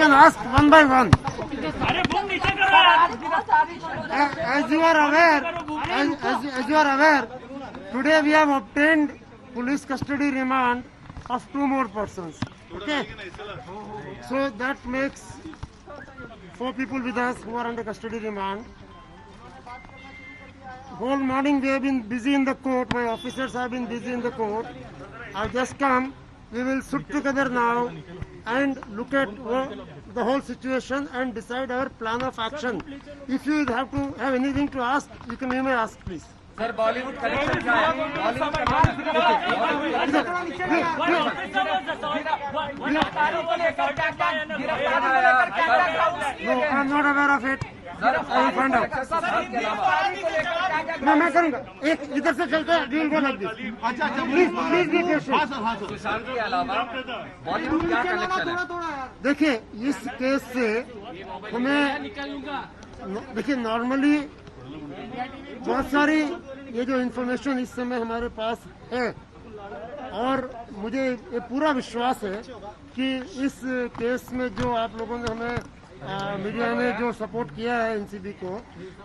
can ask one by one. As you are aware, today we have obtained police custody remand of 2 more persons. Okay, so that makes 4 people with us who are under custody remand. Whole morning we have been busy in the court. My officers have been busy in the court. I've just come. We will sit together now and look at the whole situation and decide our plan of action. If you have anything to ask, you may ask, please. Sir Bollywood connection क्या है? No, I'm not aware of it. I will find out. मैं करूँगा. एक इधर से चलते हैं. We will go like this. Please be patient. Sushant के अलावा बॉलीवुड क्या कनेक्शन है? देखिए इस केस से हमें देखिए नॉर्मली बहुत सारी ये जो इन्फॉर्मेशन इस समय हमारे पास है और मुझे ये पूरा विश्वास है कि इस केस में जो आप लोगों ने हमें मीडिया में जो सपोर्ट किया है एनसीबी को,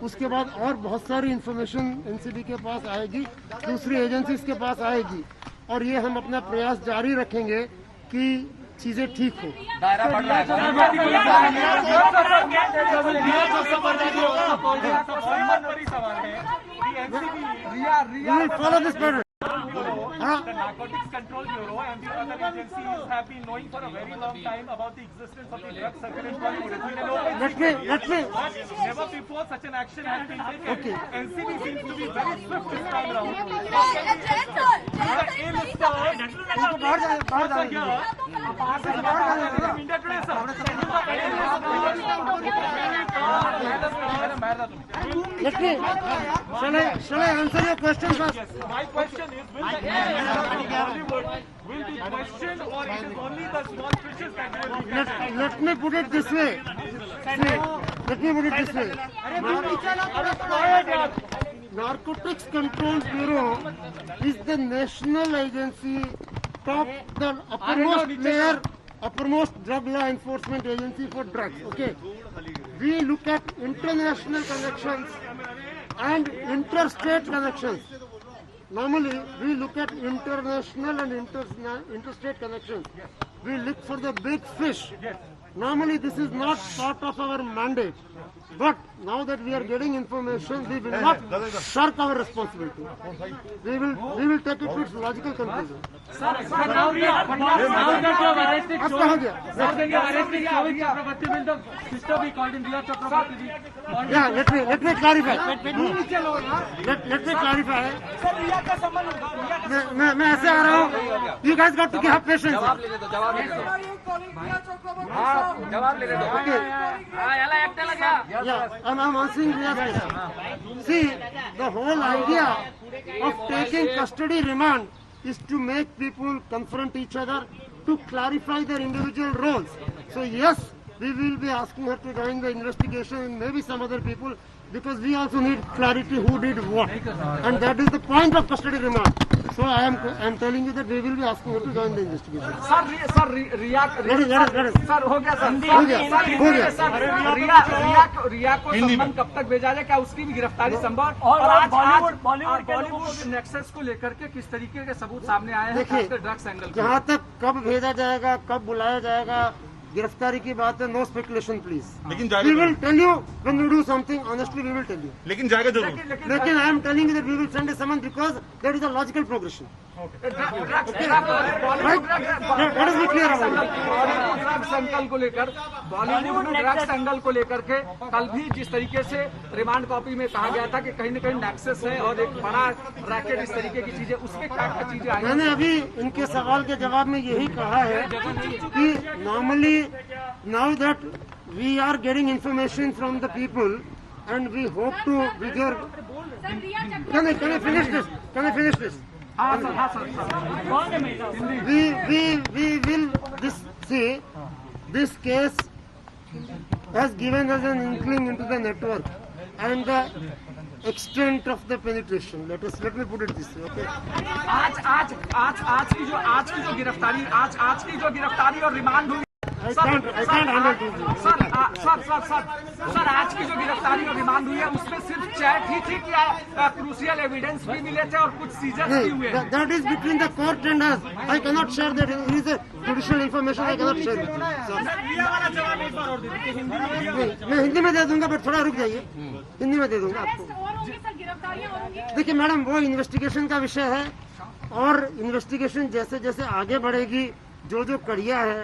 उसके बाद और बहुत सारी इन्फॉर्मेशन एनसीबी के पास आएगी, दूसरी एजेंसीज के पास आएगी और ये हम अपना प्रयास जारी रखेंगे कि चीजें ठीक हो. दायरा बढ़ रहा है. The Narcotics Control Bureau and the other agencies have been knowing for a very long time about the existence of the drug circulation. Let me. Never before such an action has been taken. Okay. NCB seems to be very swift this time around. India Today, sir. Shall I answer your question first? My question is, will the question or it is only the small fishes that will be Let me put it this way. Narcotics Control Bureau is the national agency, the uppermost drug law enforcement agency for drugs. Okay, we look at international connections and interstate connections. Normally, we look at international and interstate connections. We look for the big fish. Normally, this is not part of our mandate. But now that we are getting information, we will not shirk our responsibility. We will take it to its logical conclusion. Now that you have arrested Shobhit Chakrabarti, will the sister be called in? Riya Chakrabarti? Yeah, let me clarify. Let me clarify. मैं ऐसे आ रहा हूँ. You guys got to have patience. जवाब ले ले दो. Okay. Yeah, I'm answering Riya's question. See, the whole idea of taking custody remand is to make people confront each other, to clarify their individual roles. So yes, we will be asking her to join the investigation and maybe some other people, because we also need clarity who did what, and that is the point of custody remand. So I am telling you that we will be asking her to join the investigation. Sir Rhea sir हो गया sir रिया को सम्मान कब तक भेजा जाए? क्या उसकी भी गिरफ्तारी संभव? और आज बॉलीवुड नेक्सस को लेकर के किस तरीके के सबूत सामने आए हैं ड्रग्स एंगल? जहाँ तक कब भेजा जाएगा, कब बुलाया जाएगा, गिरफ्तारी की बात है. No speculation please. लेकिन we will tell you when we do something. Honestly we will tell you. लेकिन जाएगा जरूर. लेकिन I am telling you that we will send a summon because that is a logical progression. Drugs angle को लेकर बॉलीवुड में drugs angle को लेकर के कल भी जिस तरीके से रिमांड कॉपी में कहा गया था कि कहीं न कहीं नेक्सस है और एक बड़ा रैकेट, इस तरीके की चीजें, उसमें क्या चीजें आई? मैंने अभी इनके सवाल के जवाब में यही कहा है कि normally now that we are getting information from the people and we hope to with your can I finish this? We will this case has given us an inkling into the network and the extent of the penetration. Let me put it this way. Okay. आज की जो गिरफ्तारी और remand हुई, sir आज की जो गिरफ्तारी और रिमांड हुई है उसमें सिर्फ चैट ही थी कि क्रूशियल एविडेंस भी मिले थे और कुछ सीजर्स भी हुए हैं। That is between the court and us. I cannot share that. It is a judicial information. I cannot share with you. मैं हिंदी में दे दूंगा, बट थोड़ा रुक जाइए, हिंदी में दे दूंगा आपको। देखिए मैडम, वो इन्वेस्टिगेशन का विषय है और इन्वेस्टिगेशन जैसे जैसे आगे बढ़ेगी, जो जो कड़िया है,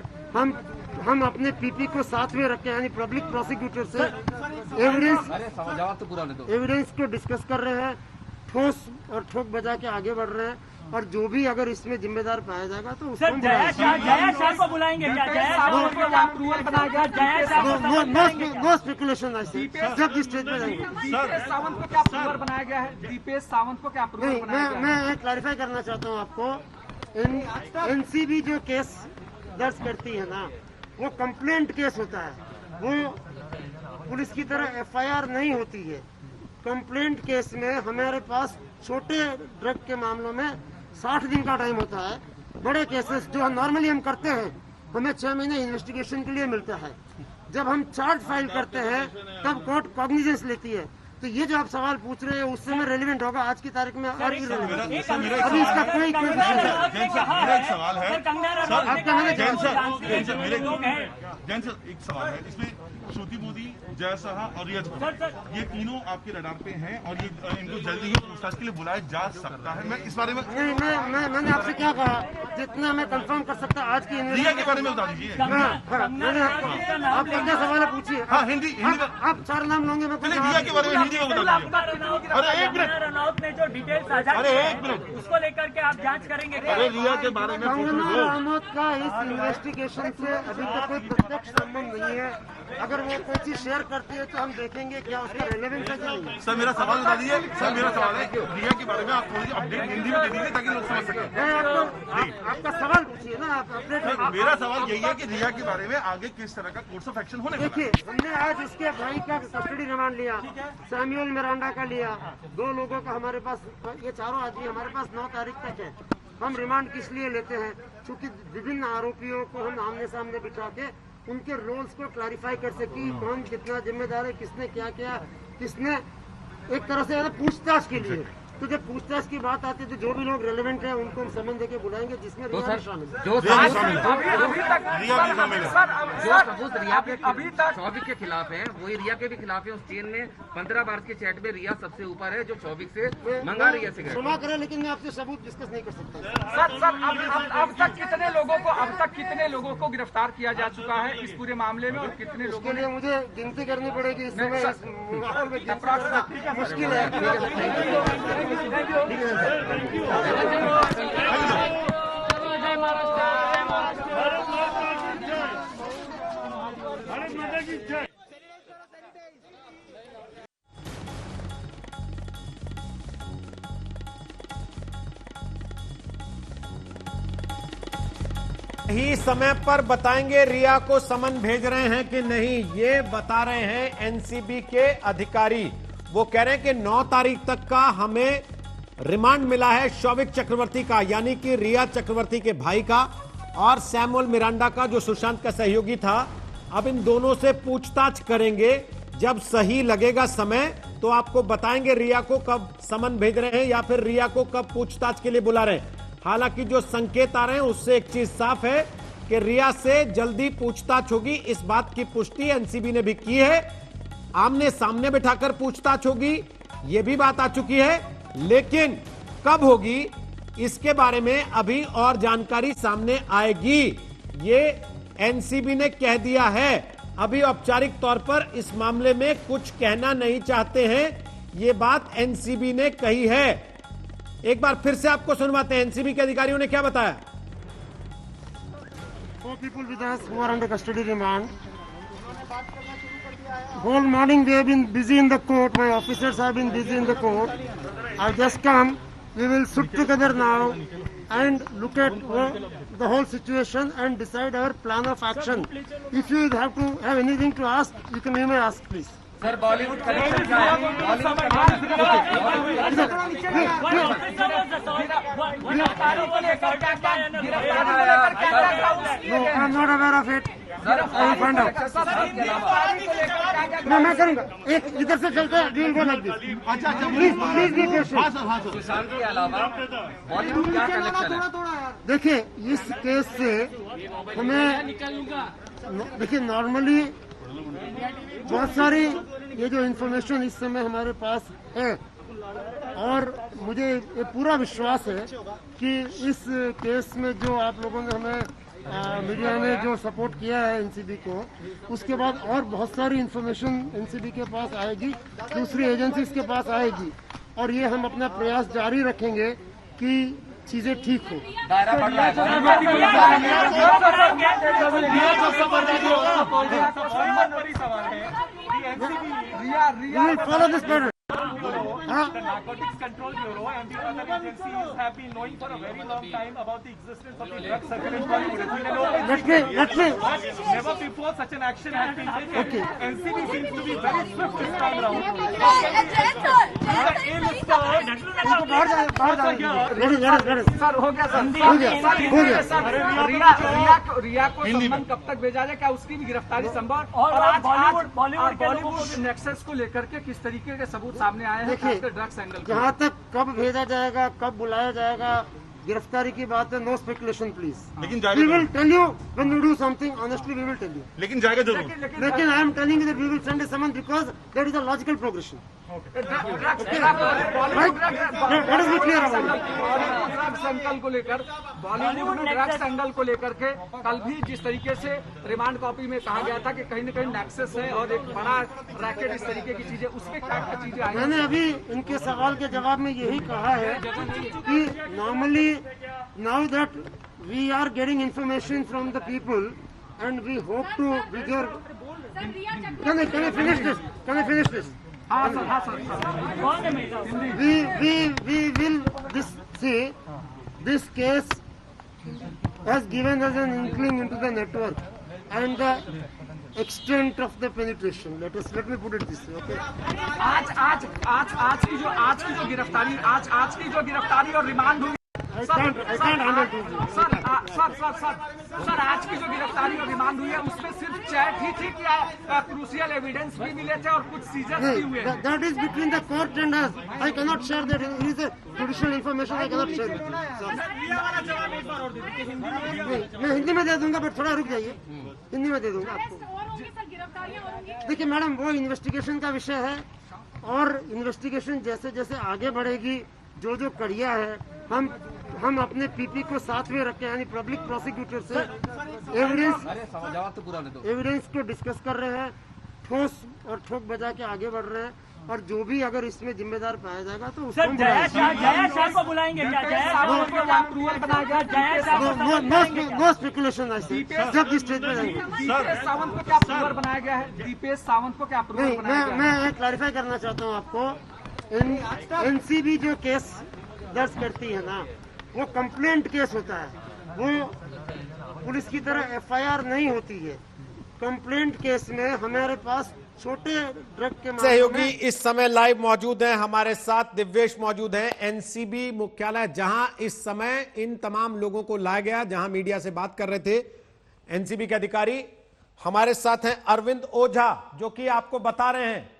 हम अपने पीपी को साथ में रखे, यानी पब्लिक प्रोसिक्यूटर से एविडेंस को डिस्कस कर रहे हैं, ठोस और ठोक बजा के आगे बढ़ रहे हैं, और जो भी अगर इसमें जिम्मेदार पाया जाएगा तो उसको बुलाएंगे। नो स्पेकुलेशन ऐसे जब इस स्टेज पे जाएंगे। दीपेश सावंत को क्या अप्रूवर बनाया गया है? दीपेश सावंत को क्या अप्रूवर बनाया गया है? मैं क्लैरिफाई करना चाहता हूँ आपको, एनसीबी जो केस दर्ज करती है ना, वो कंप्लेंट केस होता है, वो पुलिस की तरह एफआईआर नहीं होती है। कंप्लेंट केस में हमारे पास छोटे ड्रग के मामलों में 60 दिन का टाइम होता है। बड़े केसेस जो नॉर्मली हम करते हैं, हमें 6 महीने इन्वेस्टिगेशन के लिए मिलता है। जब हम चार्ज फाइल करते हैं तब कोर्ट कॉग्निजेंस लेती है। तो ये जो आप सवाल पूछ रहे हैं उस समय रेलिवेंट होगा, आज की तारीख में और इररिलेवेंट। अभी इसका कोई मेरा एक सवाल है आपका मैंने जैन सर, एक सवाल है इसमें, श्रुति मोदी, जय साहा और रिया चक्रवर्ती, ये तीनों आपके रडार पे हैं और ये इनको जल्दी ही पूछताछ के लिए बुलाया जा सकता है। मैं इस बारे में नहीं, मैंने आपसे क्या कहा, जितना मैं कंफर्म कर सकता आज की रिया के बारे में बता दीजिए। मैंने आपका क्या सवाल है पूछिए। हाँ, हिंदी आप 4 नाम लोगे, मैं रिया के बारे में हिंदी में बता दीजिए। अरे एक मिनट, रनौत ने जो डिटेल्स साझा अरे एक मिनट, उसको लेकर के आप जांच करेंगे क्या? अरे रिया के बारे में कंगना रनौत का इस इन्वेस्टिगेशन से अभी तक कोई प्रत्यक्ष संबंध नहीं है। अगर वो कोई चीज शेयर करती है तो हम देखेंगे क्या उसका रेलेवेंस है क्या नहीं। सर मेरा सवाल बता दीजिए। सर मेरा सवाल है, रिया के बारे में आप थोड़ी अपडेट हिंदी में दे दीजिए ताकि लोग समझ सकें। आपका सवाल पूछिए ना, आप अपडेट। मेरा सवाल यही है कि रिया के बारे में आगे किस तरह का कोर्स ऑफ एक्शन होने वाला है। देखिए, हमने आज उसके भाई का कस्टडी रिमांड लिया, सैमुअल मिरांडा का लिया, 2 लोगों का हमारे पास, ये चारों आदमी हमारे पास 9 तारीख तक है। हम रिमांड किस लिए लेते हैं? क्योंकि विभिन्न आरोपियों को हम आमने सामने बिठा के उनके रोल्स को क्लैरिफाई कर सकी, कौन कितना जिम्मेदार है, किसने क्या किया, किसने एक तरह से पूछताछ के लिए। तो जब पूछताछ की बात आती है तो जो भी लोग रेलेवेंट हैं उनको हम समन देके बुलाएंगे, जिसमें रिया शामिल है। जो सबूत रिया के अभी तक 24 के खिलाफ है, वही रिया के भी खिलाफ है। उस चेन में 15 बार के चैट में रिया सबसे ऊपर है, जो 24 से मंगा रही है सिगरेट। क्षमा करें, लेकिन मैं आपसे सबूत डिस्कस नहीं कर सकता। सर अब तक कितने लोगों को गिरफ्तार किया जा चुका है इस पूरे मामले में, और कितने लोगों के लिए मुझे गिनती करनी पड़ेगी इस समय, इस माहौल में गिनती मुश्किल है। ही समय पर बताएंगे रिया को समन भेज रहे हैं कि नहीं, ये बता रहे हैं एनसीबी के अधिकारी। वो कह रहे हैं कि 9 तारीख तक का हमें रिमांड मिला है शौविक चक्रवर्ती का, यानी कि रिया चक्रवर्ती के भाई का, और सैमुअल मिरांडा का जो सुशांत का सहयोगी था। अब इन दोनों से पूछताछ करेंगे, जब सही लगेगा समय तो आपको बताएंगे रिया को कब समन भेज रहे हैं या फिर रिया को कब पूछताछ के लिए बुला रहे हैं। हालांकि जो संकेत आ रहे हैं उससे एक चीज साफ है कि रिया से जल्दी पूछताछ होगी। इस बात की पुष्टि एनसीबी ने भी की है, आमने सामने बिठाकर पूछताछ होगी, यह भी बात आ चुकी है। लेकिन कब होगी इसके बारे में अभी और जानकारी सामने आएगी, ये एनसीबी ने कह दिया है। अभी औपचारिक तौर पर इस मामले में कुछ कहना नहीं चाहते हैं, ये बात एनसीबी ने कही है। एक बार फिर से आपको सुनवाते हैं एनसीबी के अधिकारियों ने क्या बताया। 4 people with us who are under custody remand. Whole morning we have been busy in the court. My officers have been busy in the court. I've just come. We will sit together now and look at the whole situation and decide our plan of action. If you have anything to ask, you may ask, please. Sir Bollywood connection क्या है? No, I'm not aware of it. मैं करूँगा। एक इधर से चलते हैं, we'll go like this. अच्छा अच्छा प्लीज प्लीज बी पेशेंट। हाँ सर सुशांत के अलावा बॉलीवुड क्या कनेक्शन है? देखिए इस केस से हमें देखिए नॉर्मली बहुत सारी ये जो इन्फॉर्मेशन इस समय हमारे पास है और मुझे ये पूरा विश्वास है कि इस केस में जो आप लोगों ने हमें मीडिया में जो सपोर्ट किया है एनसीबी को, उसके बाद और बहुत सारी इन्फॉर्मेशन एनसीबी के पास आएगी, दूसरी एजेंसीज के पास आएगी और ये हम अपना प्रयास जारी रखेंगे कि चीजें ठीक हो। दायरा बढ़ रहा है। The Narcotics Control Bureau and the other agencies have been knowing for a very long time about the existence of the drug circle in Bollywood. Let me. Never before such an action has been taken. Okay. NCB seems to be very swift this time round. Sir हो गया sir, हो गया। Sir रिया को सम्मन कब तक भेजा जाए, क्या उसकी भी गिरफ्तारी संभव? और आज बॉलीवुड नेक्सस को लेकर के किस तरीके के सबूत सामने आए हैं? देखिए ड्रग्स एंगल जहाँ तक कब भेजा जाएगा, कब बुलाया जाएगा, गिरफ्तारी की बात है, नो स्पेकुलेशन प्लीज। लेकिन we will tell you when we do something, honestly we will tell you. लेकिन जाएगा जरूर। लेकिन I am telling you that we will send a summon because that is a logical progression. Drugs angle को लेकर बॉलीवुड में drugs angle को लेकर के कल भी जिस तरीके से रिमांड कॉपी में कहा गया था कि कहीं न कहीं नेक्सस है और एक बड़ा रैकेट, इस तरीके की चीजें, उसमें क्या क्या चीजें आई? मैंने अभी इनके सवाल के जवाब में यही कहा है कि normally now that we are getting information from the people and we hope to with your can I finish this we will this case has given us an inkling into the network and the extent of the penetration. Let me put it this way, okay? आज की जो गिरफ्तारी और remand हुई I can't handle this. Sir आज की जो गिरफ्तारी और रिमांड हुई है उसमें सिर्फ चैट ही थी क्या? क्रूशियल एविडेंस भी मिले थे और कुछ सीजर्स भी हुए हैं? That is between the court and us. I cannot share that. It is a judicial information. I cannot share it. मैं हिंदी में दे दूंगा, बट थोड़ा रुक जाइए, हिंदी में दे दूंगा आपको। देखिए मैडम, वो इन्वेस्टिगेशन का विषय है और इन्वेस्टिगेशन जैसे जैसे आगे बढ़ेगी, जो जो कड़िया है, हम अपने पीपी को साथ में रख के, यानी पब्लिक प्रोसिक्यूटर से एविडेंस को डिस्कस कर रहे हैं, ठोस और ठोक बजा के आगे बढ़ रहे हैं और जो भी अगर इसमें जिम्मेदार पाया जाएगा तो उसको को बुलाएंगे क्या? नो स्पेकुलेशन ऐसे जब जिस स्टेज पे जाएंगे। दीपेश सावंत को क्या अप्रूवर बनाया गया है? दीपेश सावंत को क्या अप्रूवर बनाया गया है? मैं क्लैरिफाई करना चाहता हूँ आपको, एनसीबी जो केस दर्ज करती है ना, वो कंप्लेंट केस होता है, वो पुलिस की तरह एफआईआर नहीं होती है। कंप्लेंट केस में हमारे पास छोटे ड्रग के सहयोगी इस समय लाइव मौजूद हैं, हमारे साथ दिव्येश मौजूद हैं, एनसीबी मुख्यालय जहां इस समय इन तमाम लोगों को लाया गया, जहां मीडिया से बात कर रहे थे एनसीबी के अधिकारी। हमारे साथ हैं अरविंद ओझा, जो कि आपको बता रहे हैं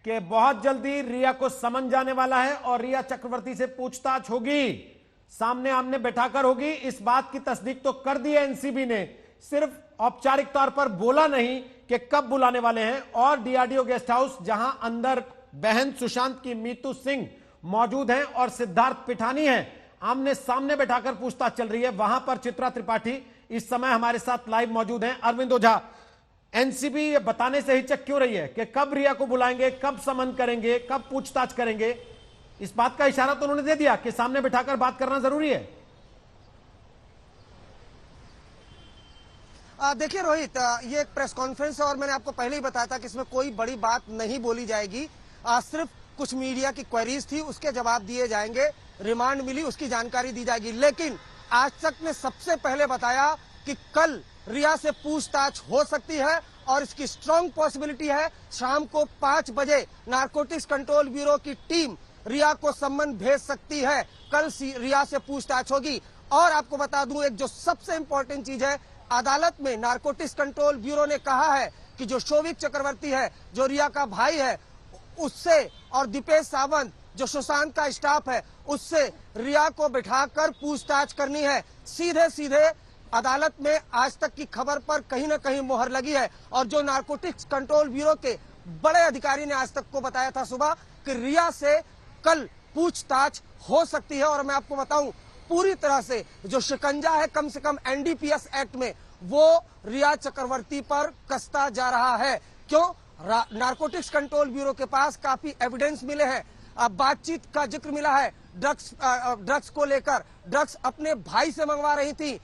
कि बहुत जल्दी रिया को समन जाने वाला है और रिया चक्रवर्ती से पूछताछ होगी, सामने आमने बैठाकर होगी। इस बात की तस्दीक तो कर दी है एनसीबी ने, सिर्फ औपचारिक तौर पर बोला नहीं कि कब बुलाने वाले हैं। और डीआरडीओ गेस्ट हाउस, जहां अंदर बहन सुशांत की मीतू सिंह मौजूद हैं और सिद्धार्थ पिठानी हैं, आमने सामने बैठाकर पूछताछ चल रही है। वहां पर चित्रा त्रिपाठी इस समय हमारे साथ लाइव मौजूद हैं। अरविंद ओझा, एनसीबी ये बताने से हिचक क्यों रही है कि कब रिया को बुलाएंगे, कब समन करेंगे, कब पूछताछ करेंगे? इस बात का इशारा तो उन्होंने दे दिया कि सामने बिठाकर बात करना जरूरी है। देखिए रोहित, ये एक प्रेस कॉन्फ्रेंस है और मैंने आपको पहले ही बताया था कि इसमें कोई बड़ी बात नहीं बोली जाएगी। सिर्फ कुछ मीडिया की क्वेरीज थी, उसके जवाब दिए जाएंगे, रिमांड मिली उसकी जानकारी दी जाएगी। लेकिन आज तक ने सबसे पहले बताया कि कल रिया से पूछताछ हो सकती है और इसकी स्ट्रांग पॉसिबिलिटी है शाम को 5 बजे नारकोटिक्स कंट्रोल ब्यूरो की टीम रिया को सम्मन भेज सकती है। कल रिया से पूछताछ होगी। और आपको बता दूं, एक जो सबसे इंपॉर्टेंट चीज है अदालत में नारकोटिक्स कंट्रोल ब्यूरो ने कहा है कि जो शोभिक चक्रवर्ती है, जो रिया का भाई है, उससे और दीपेश सावंत जो सुशांत का स्टाफ है, उससे रिया को बिठाकर पूछताछ करनी है। सीधे सीधे अदालत में आज तक की खबर पर कहीं न कहीं मोहर लगी है। और जो नारकोटिक्स कंट्रोल ब्यूरो के बड़े अधिकारी ने आज तक को बताया था सुबह कि रिया से कल पूछताछ हो सकती है। और मैं आपको बताऊं, पूरी तरह से जो शिकंजा है कम से कम एनडीपीएस एक्ट में वो रिया चक्रवर्ती पर कसता जा रहा है। क्यों? नारकोटिक्स कंट्रोल ब्यूरो के पास काफी एविडेंस मिले हैं। अब बातचीत का जिक्र मिला है ड्रग्स को लेकर। ड्रग्स अपने भाई से मंगवा रही थी।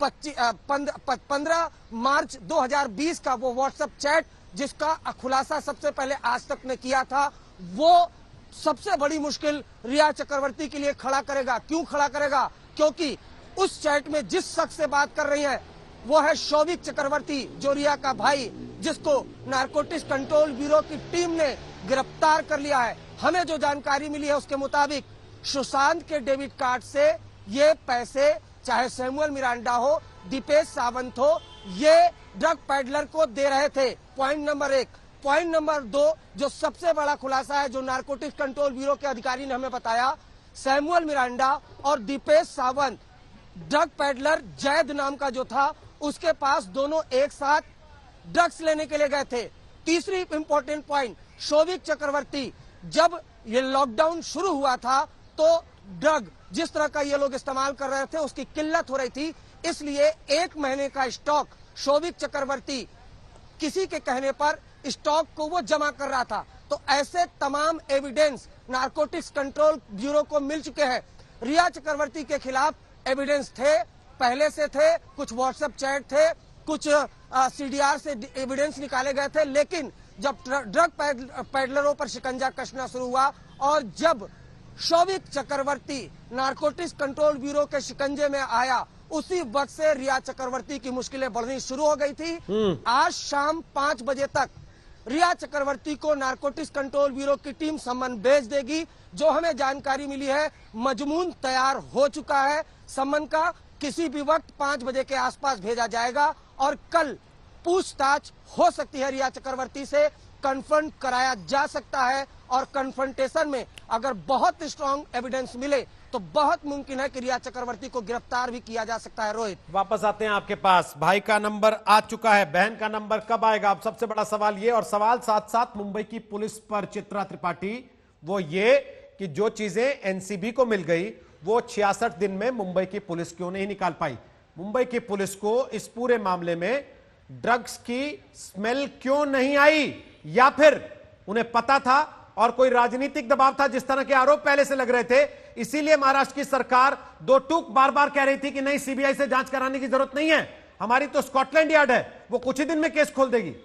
15 मार्च 2020 का वो व्हाट्सएप चैट जिसका खुलासा सबसे पहले आज तक ने किया था, वो सबसे बड़ी मुश्किल रिया चक्रवर्ती के लिए खड़ा करेगा। क्यों खड़ा करेगा? क्योंकि उस चैट में जिस शख्स से बात कर रही है वो है शोभिक चक्रवर्ती, जो रिया का भाई, जिसको नारकोटिक्स कंट्रोल ब्यूरो की टीम ने गिरफ्तार कर लिया है। हमें जो जानकारी मिली है उसके मुताबिक सुशांत के डेबिट कार्ड से ये पैसे, चाहे सैमुअल मिरांडा हो, दीपेश सावंत हो, ये ड्रग पैडलर को दे रहे थे। Point number 1। पॉइंट नंबर 2, जो सबसे बड़ा खुलासा है, जो नारकोटिक्स कंट्रोल ब्यूरो के अधिकारी ने हमें बताया, सैमुअल मिरांडा और दीपेश सावंत, ड्रग पैडलर जैद नाम का जो था, उसके पास दोनों एक साथ ड्रग्स लेने के लिए गए थे। तीसरी इंपॉर्टेंट पॉइंट, शोभिक चक्रवर्ती, जब ये लॉकडाउन शुरू हुआ था तो ड्रग जिस तरह का ये लोग इस्तेमाल कर रहे थे उसकी किल्लत हो रही थी, इसलिए 1 महीने का स्टॉक शोभिक चक्रवर्ती किसी के कहने पर स्टॉक को वो जमा कर रहा था। तो ऐसे तमाम एविडेंस नारकोटिक्स कंट्रोल ब्यूरो को मिल चुके हैं। रिया चक्रवर्ती के खिलाफ एविडेंस थे, पहले से थे, कुछ व्हाट्सएप चैट थे, कुछ सीडीआर से एविडेंस निकाले गए थे। लेकिन जब ड्रग पैडलरों पर शिकंजा कसना शुरू हुआ और जब शोभिक चक्रवर्ती नारकोटिक्स कंट्रोल ब्यूरो के शिकंजे में आया, उसी वक्त से रिया चक्रवर्ती की मुश्किलें बढ़नी शुरू हो गई थी। आज शाम 5 बजे तक रिया चक्रवर्ती को नारकोटिक्स कंट्रोल ब्यूरो की टीम सम्मन भेज देगी। जो हमें जानकारी मिली है, मजमून तैयार हो चुका है। सम्मन का किसी भी वक्त 5 बजे के आसपास भेजा जाएगा और कल पूछताछ हो सकती है। रिया चक्रवर्ती से कन्फ्रंट कराया जा सकता है और कन्फ्रंटेशन में अगर बहुत स्ट्रांग एविडेंस मिले तो बहुत मुमकिन है कि रिया चक्रवर्ती को गिरफ्तार भी किया जा सकता है। रोहित, वापस आते हैं आपके पास। भाई का नंबर आ चुका है, बहन का नंबर कब आएगा? अब सबसे बड़ा सवाल ये, और सवाल साथ साथ मुंबई की पुलिस पर, चित्रा त्रिपाठी, वो ये कि जो चीजें एनसीबी को मिल गई वो 66 दिन में मुंबई की पुलिस क्यों नहीं निकाल पाई? मुंबई की पुलिस को इस पूरे मामले में ड्रग्स की स्मेल क्यों नहीं आई? या फिर उन्हें पता था और कोई राजनीतिक दबाव था, जिस तरह के आरोप पहले से लग रहे थे, इसीलिए महाराष्ट्र की सरकार दो टूक बार बार कह रही थी कि नहीं, सीबीआई से जांच कराने की जरूरत नहीं है, हमारी तो स्कॉटलैंड यार्ड है, वो कुछ ही दिन में केस खोल देगी।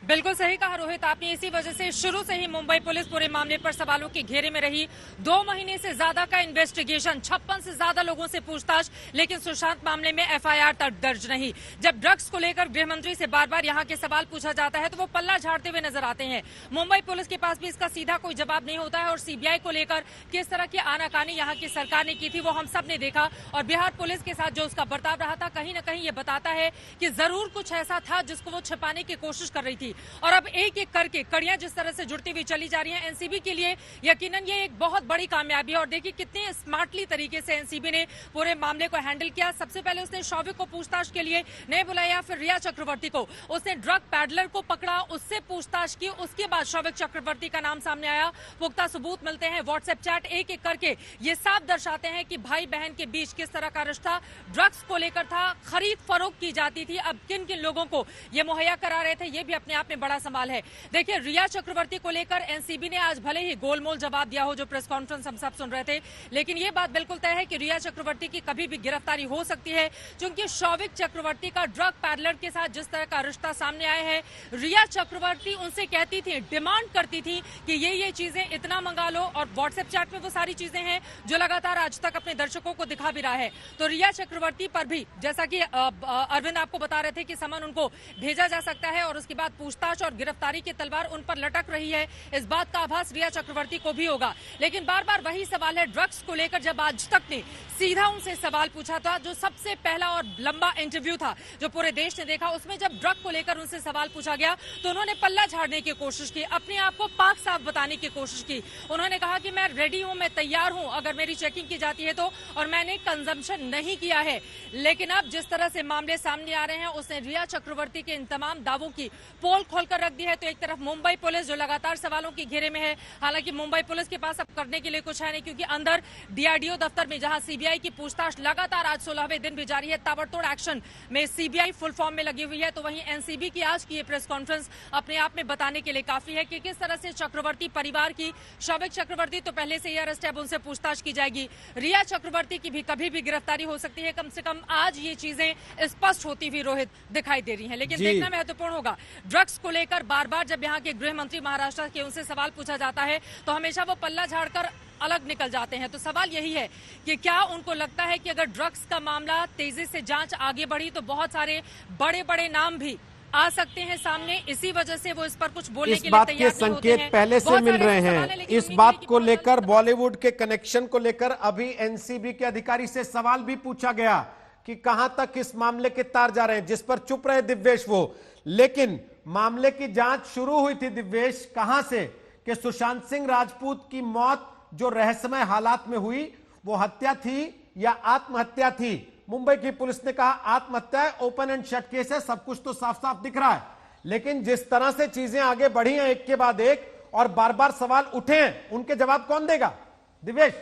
बिल्कुल सही कहा रोहित आपने। इसी वजह से शुरू से ही मुंबई पुलिस पूरे मामले पर सवालों के घेरे में रही। 2 महीने से ज्यादा का इन्वेस्टिगेशन, 56 से ज्यादा लोगों से पूछताछ, लेकिन सुशांत मामले में एफआईआर तक दर्ज नहीं। जब ड्रग्स को लेकर गृह मंत्री से बार बार यहां के सवाल पूछा जाता है तो वो पल्ला झाड़ते हुए नजर आते हैं। मुंबई पुलिस के पास भी इसका सीधा कोई जवाब नहीं होता है। और सीबीआई को लेकर किस तरह की आनाकानी यहाँ की सरकार ने की थी वो हम सब ने देखा। और बिहार पुलिस के साथ जो उसका बर्ताव रहा था, कहीं न कहीं ये बताता है कि जरूर कुछ ऐसा था जिसको वो छिपाने की कोशिश कर रही थी। और अब एक एक करके कड़ियां जिस तरह से जुड़ती हुई चली जा रही हैं, एनसीबी के लिए यकीनन ये एक बहुत बड़ी कामयाबी है। और देखिए कितने स्मार्टली तरीके से एनसीबी ने पूरे मामले को हैंडल किया। सबसे पहले उसने शोभिक को पूछताछ के लिए नहीं बुलाया, फिर रिया चक्रवर्ती को, उसने ड्रग पैडलर को पकड़ा, उससे पूछताछ की, उसके बाद शोभिक चक्रवर्ती का नाम सामने आया। पुख्ता सबूत मिलते हैं, व्हाट्सएप चैट एक एक करके ये साफ दर्शाते हैं कि भाई बहन के बीच किस तरह का रिश्ता ड्रग्स को लेकर था, खरीद फरोख्त की जाती थी। अब किन किन लोगों को ये मुहैया करा रहे थे, ये भी अपने आप में बड़ा सवाल है। देखिए रिया चक्रवर्ती को लेकर एनसीबी ने आज भले ही गोलमोल जवाब दिया हो, जो प्रेस कॉन्फ्रेंस हम सब सुन रहे थे, लेकिन ये बात बिल्कुल तय है कि रिया चक्रवर्ती की कभी भी गिरफ्तारी हो सकती है, क्योंकि शोभिक चक्रवर्ती का ड्रग पैडलर के साथ जिस तरह का रिश्ता सामने आया है, रिया चक्रवर्ती उनसे कहती थी, डिमांड करती थी कि ये चीजें इतना मंगा लो। और व्हाट्सएप चैट में वो सारी चीजें हैं जो लगातार आज तक अपने दर्शकों को दिखा भी रहा है। तो रिया चक्रवर्ती पर भी, जैसा कि अरविंद आपको बता रहे थे, कि समन उनको भेजा जा सकता है और उसके बाद पूछताछ पूछताछ और गिरफ्तारी की तलवार उन पर लटक रही है, इस बात का आभास रिया चक्रवर्ती को भी होगा। लेकिन बार बार वही सवाल है ड्रग्स को लेकर। जब आज तक ने सीधा उनसे सवाल पूछा था, जो सबसे पहला और लंबा इंटरव्यू था जो पूरे देश ने देखा, उसमें जब ड्रग को लेकर उनसे सवाल पूछा गया तो उन्होंने पल्ला झाड़ने की कोशिश की, अपने आप को पाक साफ बताने की कोशिश की। उन्होंने कहा कि मैं रेडी हूं, मैं तैयार हूं अगर मेरी चेकिंग की जाती है तो, और मैंने कंजम्पशन नहीं किया है। लेकिन अब जिस तरह से मामले सामने आ रहे हैं, उसने रिया चक्रवर्ती के इन तमाम दावों की पोल खोलकर रख दी है। तो एक तरफ मुंबई पुलिस जो लगातार सवालों के घेरे में है, हालांकि मुंबई पुलिस के पास अब करने के लिए कुछ है नहीं, क्योंकि अंदर डीआरडीओ दफ्तर में जहां सीबीआई की पूछताछ लगातार आज 16वें दिन भी जारी है, ताबड़तोड़ एक्शन में सीबीआई फुल फॉर्म में लगी हुई है, तो वहीं एनसीबी की आज की ये प्रेस कॉन्फ्रेंस अपने आप में बताने के लिए काफी है कि किस तरह से चक्रवर्ती परिवार की, शौविक चक्रवर्ती तो पहले से ही अरेस्ट है, अब उनसे पूछताछ की जाएगी। रिया चक्रवर्ती की भी कभी भी गिरफ्तारी हो सकती है, कम से कम आज ये चीजें स्पष्ट होती हुई रोहित दिखाई दे रही हैं। लेकिन देखना महत्वपूर्ण होगा, ड्रग्स को लेकर बार बार जब यहाँ के गृह मंत्री महाराष्ट्र के उनसे सवाल पूछा जाता है तो हमेशा वो पल्ला झाड़कर अलग निकल जाते हैं। तो सवाल यही है कि क्या उनको लगता है कि अगर ड्रग्स का मामला तेजी से जांच आगे बढ़ी तो बहुत सारे बड़े बड़े नाम भी आ सकते हैं सामने, इसी वजह से वो इस पर कुछ बोलने के लिए तैयार नहीं होते हैं। इस बात के संकेत पहले से मिल रहे हैं। इस बात को लेकर, बॉलीवुड के कनेक्शन को लेकर अभी एनसीबी के अधिकारी से सवाल भी पूछा गया कि कहां तक इस मामले के तार जा रहे हैं, जिस पर चुप रहे दिव्येश वो। लेकिन मामले की जांच शुरू हुई थी दिव्येश कहां से, कि सुशांत सिंह राजपूत की मौत जो रहस्यमय हालात में हुई वो हत्या थी या आत्महत्या थी। मुंबई की पुलिस ने कहा आत्महत्या है, ओपन एंड शट केस है, सब कुछ तो साफ साफ दिख रहा है। लेकिन जिस तरह से चीजें आगे बढ़ी हैं एक के बाद एक और बार बार सवाल उठे हैं, उनके जवाब कौन देगा दिव्येश?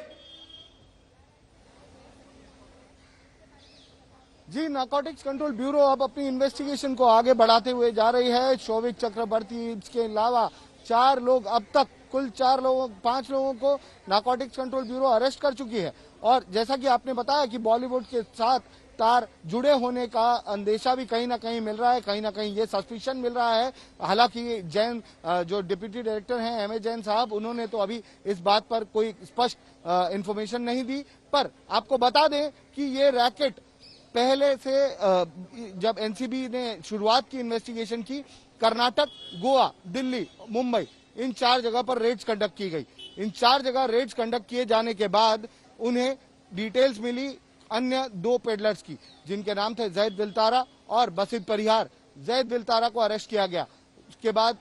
जी, नारकोटिक्स कंट्रोल ब्यूरो अब अपनी इन्वेस्टिगेशन को आगे बढ़ाते हुए जा रही है। शौविक चक्रवर्ती के अलावा 4 लोग, अब तक कुल 5 लोगों को नारकोटिक्स कंट्रोल ब्यूरो अरेस्ट कर चुकी है। और जैसा कि आपने बताया कि बॉलीवुड के साथ तार जुड़े होने का अंदेशा भी कहीं ना कहीं मिल रहा है, कहीं ना कहीं ये सस्पिशन मिल रहा है। हालांकि जैन जो डिप्टी डायरेक्टर हैं एमए जैन साहब, उन्होंने तो अभी इस बात पर कोई स्पष्ट इंफॉर्मेशन नहीं दी। पर आपको बता दें कि ये रैकेट पहले से जब एनसीबी ने शुरुआत की इन्वेस्टिगेशन की, कर्नाटक, गोवा, दिल्ली, मुंबई, इन 4 जगह पर रेड्स कंडक्ट की गई। इन 4 जगह रेड्स कंडक्ट किए जाने के बाद उन्हें डिटेल्स मिली अन्य 2 पेडलर्स की, जिनके नाम थे जैद विल्तारा और बसित परिहार। जैद विल्तारा को अरेस्ट किया गया, उसके बाद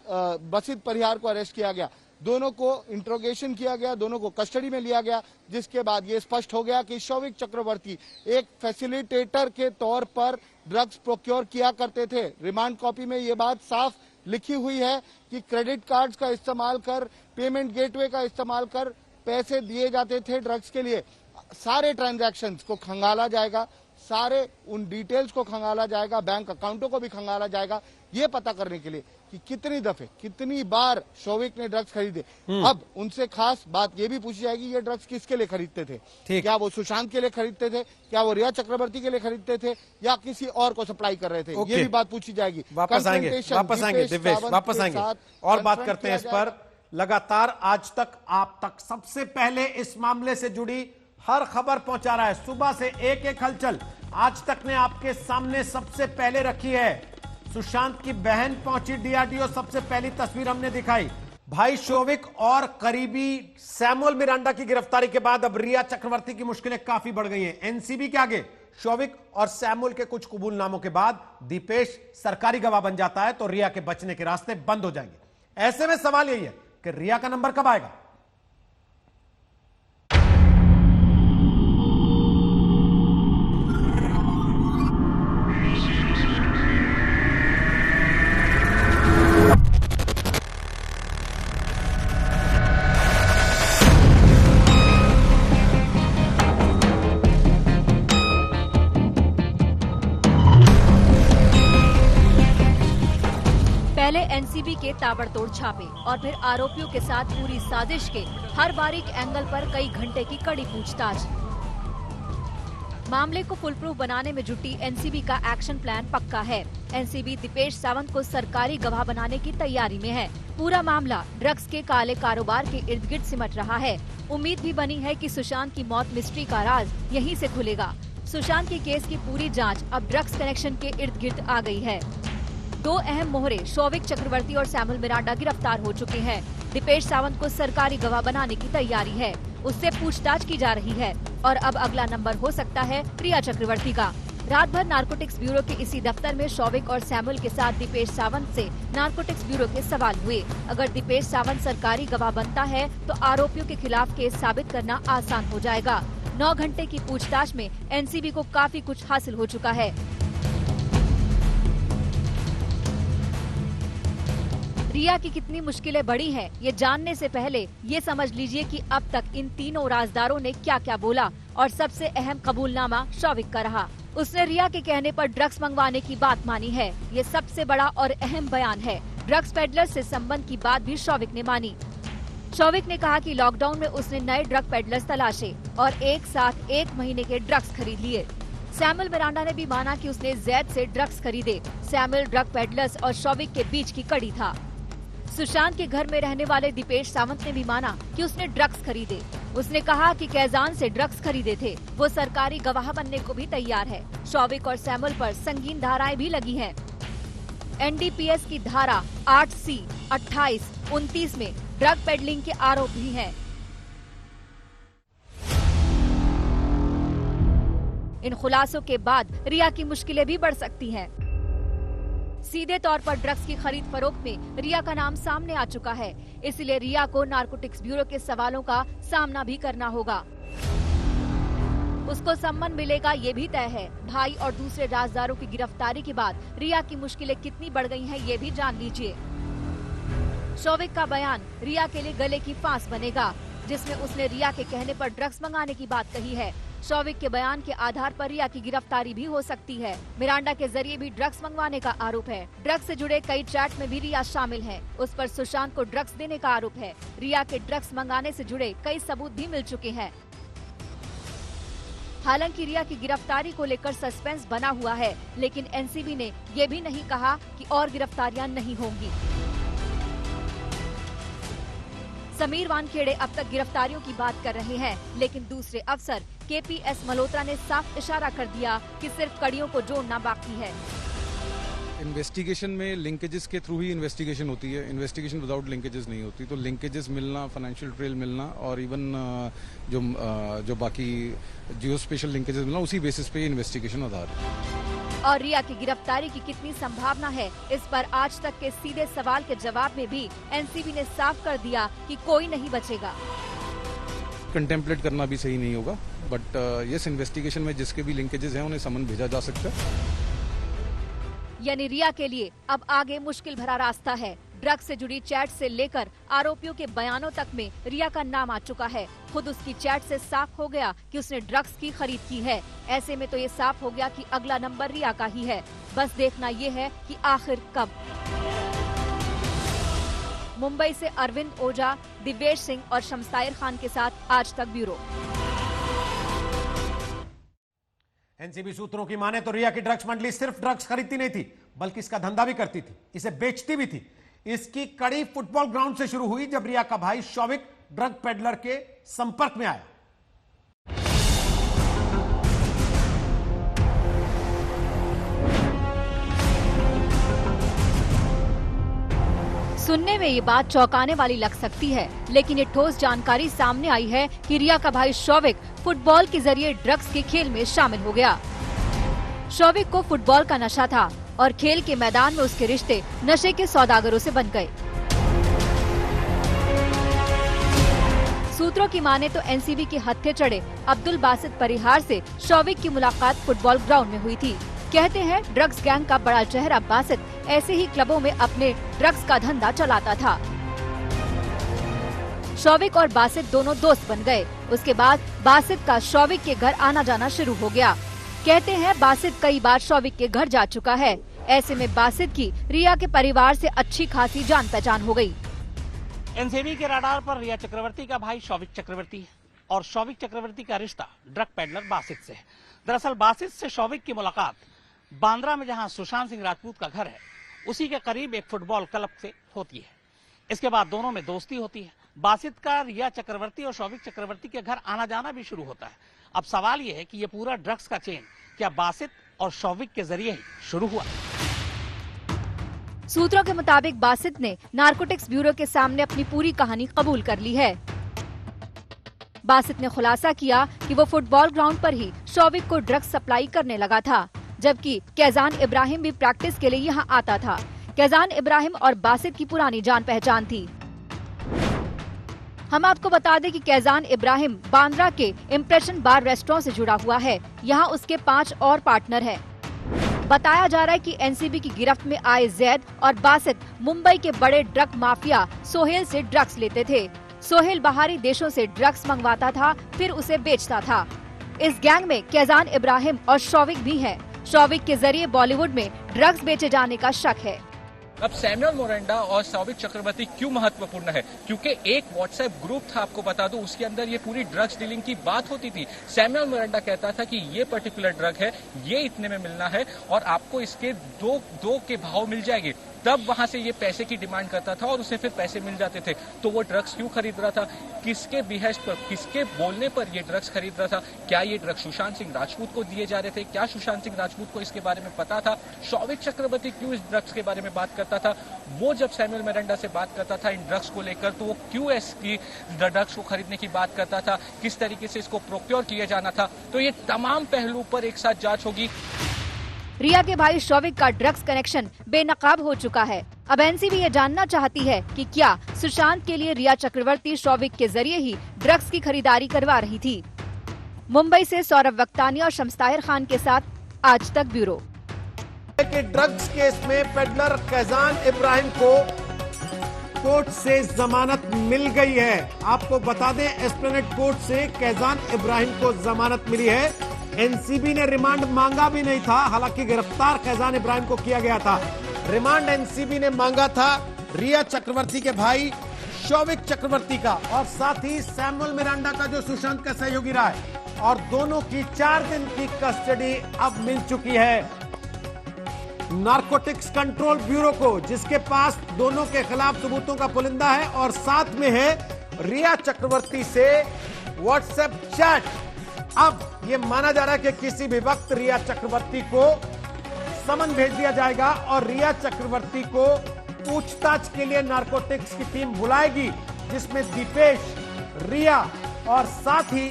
बसित परिहार को अरेस्ट किया गया। दोनों को इंट्रोगेशन किया गया, दोनों को कस्टडी में लिया गया, जिसके बाद ये स्पष्ट हो गया कि शौविक चक्रवर्ती एक फैसिलिटेटर के तौर पर ड्रग्स प्रोक्योर किया करते थे। रिमांड कॉपी में ये बात साफ लिखी हुई है कि क्रेडिट कार्ड्स का इस्तेमाल कर, पेमेंट गेटवे का इस्तेमाल कर पैसे दिए जाते थे ड्रग्स के लिए। सारे ट्रांजैक्शंस को खंगाला जाएगा, सारे उन डिटेल्स को खंगाला जाएगा, बैंक अकाउंटों को भी खंगाला जाएगा, ये पता करने के लिए कि कितनी दफे, कितनी बार शौविक ने ड्रग्स खरीदे। अब उनसे खास बात ये भी पूछी जाएगी, ये ड्रग्स किसके लिए खरीदते थे? क्या वो सुशांत के लिए खरीदते थे, क्या वो रिया चक्रवर्ती के लिए खरीदते थे, या किसी और को सप्लाई कर रहे थे? ये भी बात पूछी जाएगी। वापस आएंगे दिव्येश, वापस आएंगे और बात करते हैं इस पर। लगातार आज तक आप तक सबसे पहले इस मामले से जुड़ी हर खबर पहुंचा रहा है। सुबह से एक एक हलचल आज तक ने आपके सामने सबसे पहले रखी है। सुशांत की बहन पहुंची डीआरडीओ, सबसे पहली तस्वीर हमने दिखाई। भाई शौविक और करीबी सैमुअल मिरांडा की गिरफ्तारी के बाद अब रिया चक्रवर्ती की मुश्किलें काफी बढ़ गई हैं। एनसीबी के आगे शौविक और सैमुअल के कुछ कबूलनामों के बाद दीपेश सरकारी गवाह बन जाता है तो रिया के बचने के रास्ते बंद हो जाएंगे। ऐसे में सवाल यही है कि रिया का नंबर कब आएगा? पहले एनसीबी के ताबड़तोड़ छापे और फिर आरोपियों के साथ पूरी साजिश के हर बारीक एंगल पर कई घंटे की कड़ी पूछताछ। मामले को फुल प्रूफ बनाने में जुटी एनसीबी का एक्शन प्लान पक्का है। एनसीबी दीपेश सावंत को सरकारी गवाह बनाने की तैयारी में है। पूरा मामला ड्रग्स के काले कारोबार के इर्द गिर्द सिमट रहा है। उम्मीद भी बनी है कि सुशांत की मौत मिस्ट्री का राज यहीं से खुलेगा। सुशांत के केस की पूरी जांच अब ड्रग्स कनेक्शन के इर्द गिर्द आ गई है। दो अहम मोहरे शौविक चक्रवर्ती और सैमुअल मिरांडा गिरफ्तार हो चुके हैं। दीपेश सावंत को सरकारी गवाह बनाने की तैयारी है, उससे पूछताछ की जा रही है और अब अगला नंबर हो सकता है रिया चक्रवर्ती का। रात भर नारकोटिक्स ब्यूरो के इसी दफ्तर में शौविक और सैमुअल के साथ दीपेश सावंत से नारकोटिक्स ब्यूरो के सवाल हुए। अगर दीपेश सावंत सरकारी गवाह बनता है तो आरोपियों के खिलाफ केस साबित करना आसान हो जाएगा। 9 घंटे की पूछताछ में एनसीबी को काफी कुछ हासिल हो चुका है। रिया की कितनी मुश्किलें बड़ी हैं, ये जानने से पहले ये समझ लीजिए कि अब तक इन तीनों राजदारों ने क्या क्या बोला और सबसे अहम कबूलनामा शौविक का रहा। उसने रिया के कहने पर ड्रग्स मंगवाने की बात मानी है। ये सबसे बड़ा और अहम बयान है। ड्रग्स पेडलर से संबंध की बात भी शौविक ने मानी। शौविक ने कहा कि लॉकडाउन में उसने नए ड्रग पेडलर्स तलाशे और एक साथ 1 महीने के ड्रग्स खरीद लिए। सैमुअल मिरांडा ने भी माना कि उसने जैद से ड्रग्स खरीदे। सैमुअल ड्रग पेडलर्स और शौविक के बीच की कड़ी था। सुशांत के घर में रहने वाले दीपेश सावंत ने भी माना कि उसने ड्रग्स खरीदे। उसने कहा कि कैजान से ड्रग्स खरीदे थे। वो सरकारी गवाह बनने को भी तैयार है। शौविक और सैमुअल पर संगीन धाराएं भी लगी हैं। एनडीपीएस की धारा 8C, 28, 29 में ड्रग पेडलिंग के आरोप भी हैं। इन खुलासों के बाद रिया की मुश्किलें भी बढ़ सकती हैं। सीधे तौर पर ड्रग्स की खरीद फरोख्त में रिया का नाम सामने आ चुका है, इसलिए रिया को नारकोटिक्स ब्यूरो के सवालों का सामना भी करना होगा। उसको सम्मान मिलेगा ये भी तय है। भाई और दूसरे राजदारों की गिरफ्तारी के बाद रिया की मुश्किलें कितनी बढ़ गई हैं ये भी जान लीजिए। शौविक का बयान रिया के लिए गले की फांस बनेगा, जिसमें उसने रिया के कहने पर ड्रग्स मंगाने की बात कही है। शौविक के बयान के आधार पर रिया की गिरफ्तारी भी हो सकती है। मिरांडा के जरिए भी ड्रग्स मंगवाने का आरोप है। ड्रग्स से जुड़े कई चैट में भी रिया शामिल है। उस पर सुशांत को ड्रग्स देने का आरोप है। रिया के ड्रग्स मंगाने से जुड़े कई सबूत भी मिल चुके हैं। हालांकि रिया की गिरफ्तारी को लेकर सस्पेंस बना हुआ है, लेकिन एनसीबी ने ये भी नहीं कहा कि और गिरफ्तारियां नहीं होंगी। समीर वानखेड़े अब तक गिरफ्तारियों की बात कर रहे हैं, लेकिन दूसरे अफसर केपीएस मल्होत्रा ने साफ इशारा कर दिया कि सिर्फ कड़ियों को जोड़ना बाकी है। इन्वेस्टिगेशन में लिंकेजेस के थ्रू ही इन्वेस्टिगेशन होती है। इन्वेस्टिगेशन विदाउट लिंकेजेस नहीं होती। तो लिंकेजेस मिलना, फाइनेंशियल ट्रेल मिलना और इवन जो बाकी जियो स्पेशल लिंकेजेस मिलना, उसी बेसिस पे इन्वेस्टिगेशन आधार है। और रिया की गिरफ्तारी की कितनी संभावना है, इस पर आज तक के सीधे सवाल के जवाब में भी एनसीबी ने साफ कर दिया कि कोई नहीं बचेगा। कंटेम्पलेट करना भी सही नहीं होगा, बट यस, इन्वेस्टिगेशन में जिसके भी लिंकेजेस हैं उन्हें समन भेजा जा सकता है। यानी रिया के लिए अब आगे मुश्किल भरा रास्ता है। ड्रग्स से जुड़ी चैट से लेकर आरोपियों के बयानों तक में रिया का नाम आ चुका है। खुद उसकी चैट से साफ हो गया कि उसने ड्रग्स की खरीद की है। ऐसे में तो ये साफ हो गया कि अगला नंबर रिया का ही है। बस देखना ये है कि आखिर कब। मुंबई से अरविंद ओझा, दिव्येश सिंह और शमशायर खान के साथ आज तक ब्यूरो। एनसीबी सूत्रों की माने तो रिया की ड्रग्स मंडली सिर्फ ड्रग्स खरीदती नहीं थी, बल्कि इसका धंधा भी करती थी, इसे बेचती भी थी। इसकी कड़ी फुटबॉल ग्राउंड से शुरू हुई, जब रिया का भाई शौविक ड्रग पेडलर के संपर्क में आया। सुनने में ये बात चौंकाने वाली लग सकती है, लेकिन ये ठोस जानकारी सामने आई है कि रिया का भाई शौविक फुटबॉल के जरिए ड्रग्स के खेल में शामिल हो गया। शौविक को फुटबॉल का नशा था और खेल के मैदान में उसके रिश्ते नशे के सौदागरों से बन गए। सूत्रों की माने तो एनसीबी के हत्थे चढ़े अब्दुल बासित परिहार से शौविक की मुलाकात फुटबॉल ग्राउंड में हुई थी। कहते हैं ड्रग्स गैंग का बड़ा चेहरा बासित ऐसे ही क्लबों में अपने ड्रग्स का धंधा चलाता था। शौविक और बासित दोनों दोस्त बन गए। उसके बाद बासित का शौविक के घर आना जाना शुरू हो गया। कहते हैं बासित कई बार शौविक के घर जा चुका है। ऐसे में बासित की रिया के परिवार से अच्छी खासी जान पहचान हो गई। एनसीबी के रडार पर रिया चक्रवर्ती का भाई शौविक चक्रवर्ती है और शौविक चक्रवर्ती का रिश्ता ड्रग पेडलर बासित से है। दरअसल बासित से शौविक की मुलाकात बांद्रा में जहां सुशांत सिंह राजपूत का घर है, उसी के करीब एक फुटबॉल क्लब से होती है। इसके बाद दोनों में दोस्ती होती है। बासित का रिया चक्रवर्ती और शौविक चक्रवर्ती के घर आना जाना भी शुरू होता है। अब सवाल यह है कि यह पूरा ड्रग्स का चेन क्या बासित और शौविक के जरिए ही शुरू हुआ? सूत्रों के मुताबिक बासित ने नारकोटिक्स ब्यूरो के सामने अपनी पूरी कहानी कबूल कर ली है। बासित ने खुलासा किया कि वो फुटबॉल ग्राउंड पर ही शौविक को ड्रग्स सप्लाई करने लगा था, जबकि कैजान इब्राहिम भी प्रैक्टिस के लिए यहाँ आता था। कैजान इब्राहिम और बासित की पुरानी जान पहचान थी। हम आपको बता दें कि कैजान इब्राहिम बांद्रा के इम्प्रेशन बार रेस्टोरेंट से जुड़ा हुआ है। यहाँ उसके 5 और पार्टनर हैं। बताया जा रहा है कि एनसीबी की गिरफ्त में आए जैद और बासित मुंबई के बड़े ड्रग माफिया सोहेल से ड्रग्स लेते थे। सोहेल बाहरी देशों से ड्रग्स मंगवाता था, फिर उसे बेचता था। इस गैंग में कैजान इब्राहिम और शौविक भी हैं। शौविक के जरिए बॉलीवुड में ड्रग्स बेचे जाने का शक है। अब सैमुअल मोरेंडा और शौविक चक्रवर्ती क्यों महत्वपूर्ण है? क्योंकि एक व्हाट्सएप ग्रुप था, आपको बता दूं, उसके अंदर ये पूरी ड्रग्स डीलिंग की बात होती थी। सैमुअल मोरेंडा कहता था कि ये पर्टिकुलर ड्रग है, ये इतने में मिलना है और आपको इसके दो के भाव मिल जाएंगे। तब वहां से ये पैसे की डिमांड करता था और उसे फिर पैसे मिल जाते थे। तो वो ड्रग्स क्यों खरीद रहा था? किसके बिहेस्ट पर, किसके बोलने पर ये ड्रग्स खरीद रहा था? क्या ये ड्रग्स सुशांत सिंह राजपूत को दिए जा रहे थे? क्या सुशांत सिंह राजपूत को इसके बारे में पता था? शौविक चक्रवर्ती क्यों इस ड्रग्स के बारे में बात करता था? वो जब सैमुअल मोरेंडा से बात करता था इन ड्रग्स को लेकर, तो वो क्यों इसकी ड्रग्स को खरीदने की बात करता था? किस तरीके से इसको प्रोक्योर किया जाना था? तो ये तमाम पहलू पर एक साथ जांच होगी। रिया के भाई शौविक का ड्रग्स कनेक्शन बेनकाब हो चुका है। अब एनसीबी ये जानना चाहती है कि क्या सुशांत के लिए रिया चक्रवर्ती शौविक के जरिए ही ड्रग्स की खरीदारी करवा रही थी। मुंबई से सौरभ वक्तानिया और शम्स ताहिर खान के साथ आज तक ब्यूरो। कि ड्रग्स केस में पेडलर कैजान इब्राहिम को कोर्ट से जमानत मिल गई है। आपको बता दें, एस्प्लेनेड कोर्ट से कैजान इब्राहिम को जमानत मिली है। एनसीबी ने रिमांड मांगा भी नहीं था, हालांकि गिरफ्तार कैजान इब्राहिम को किया गया था। रिमांड एनसीबी ने मांगा था रिया चक्रवर्ती के भाई शौविक चक्रवर्ती का और साथ ही सैमुअल मिरांडा का, जो सुशांत का सहयोगी रहा है, और दोनों की 4 दिन की कस्टडी अब मिल चुकी है नारकोटिक्स कंट्रोल ब्यूरो को, जिसके पास दोनों के खिलाफ सबूतों का पुलिंदा है और साथ में है रिया चक्रवर्ती से व्हाट्सएप चैट। अब यह माना जा रहा है कि किसी भी वक्त रिया चक्रवर्ती को समन भेज दिया जाएगा और रिया चक्रवर्ती को पूछताछ के लिए नारकोटिक्स की टीम बुलाएगी, जिसमें दीपेश, रिया और साथ ही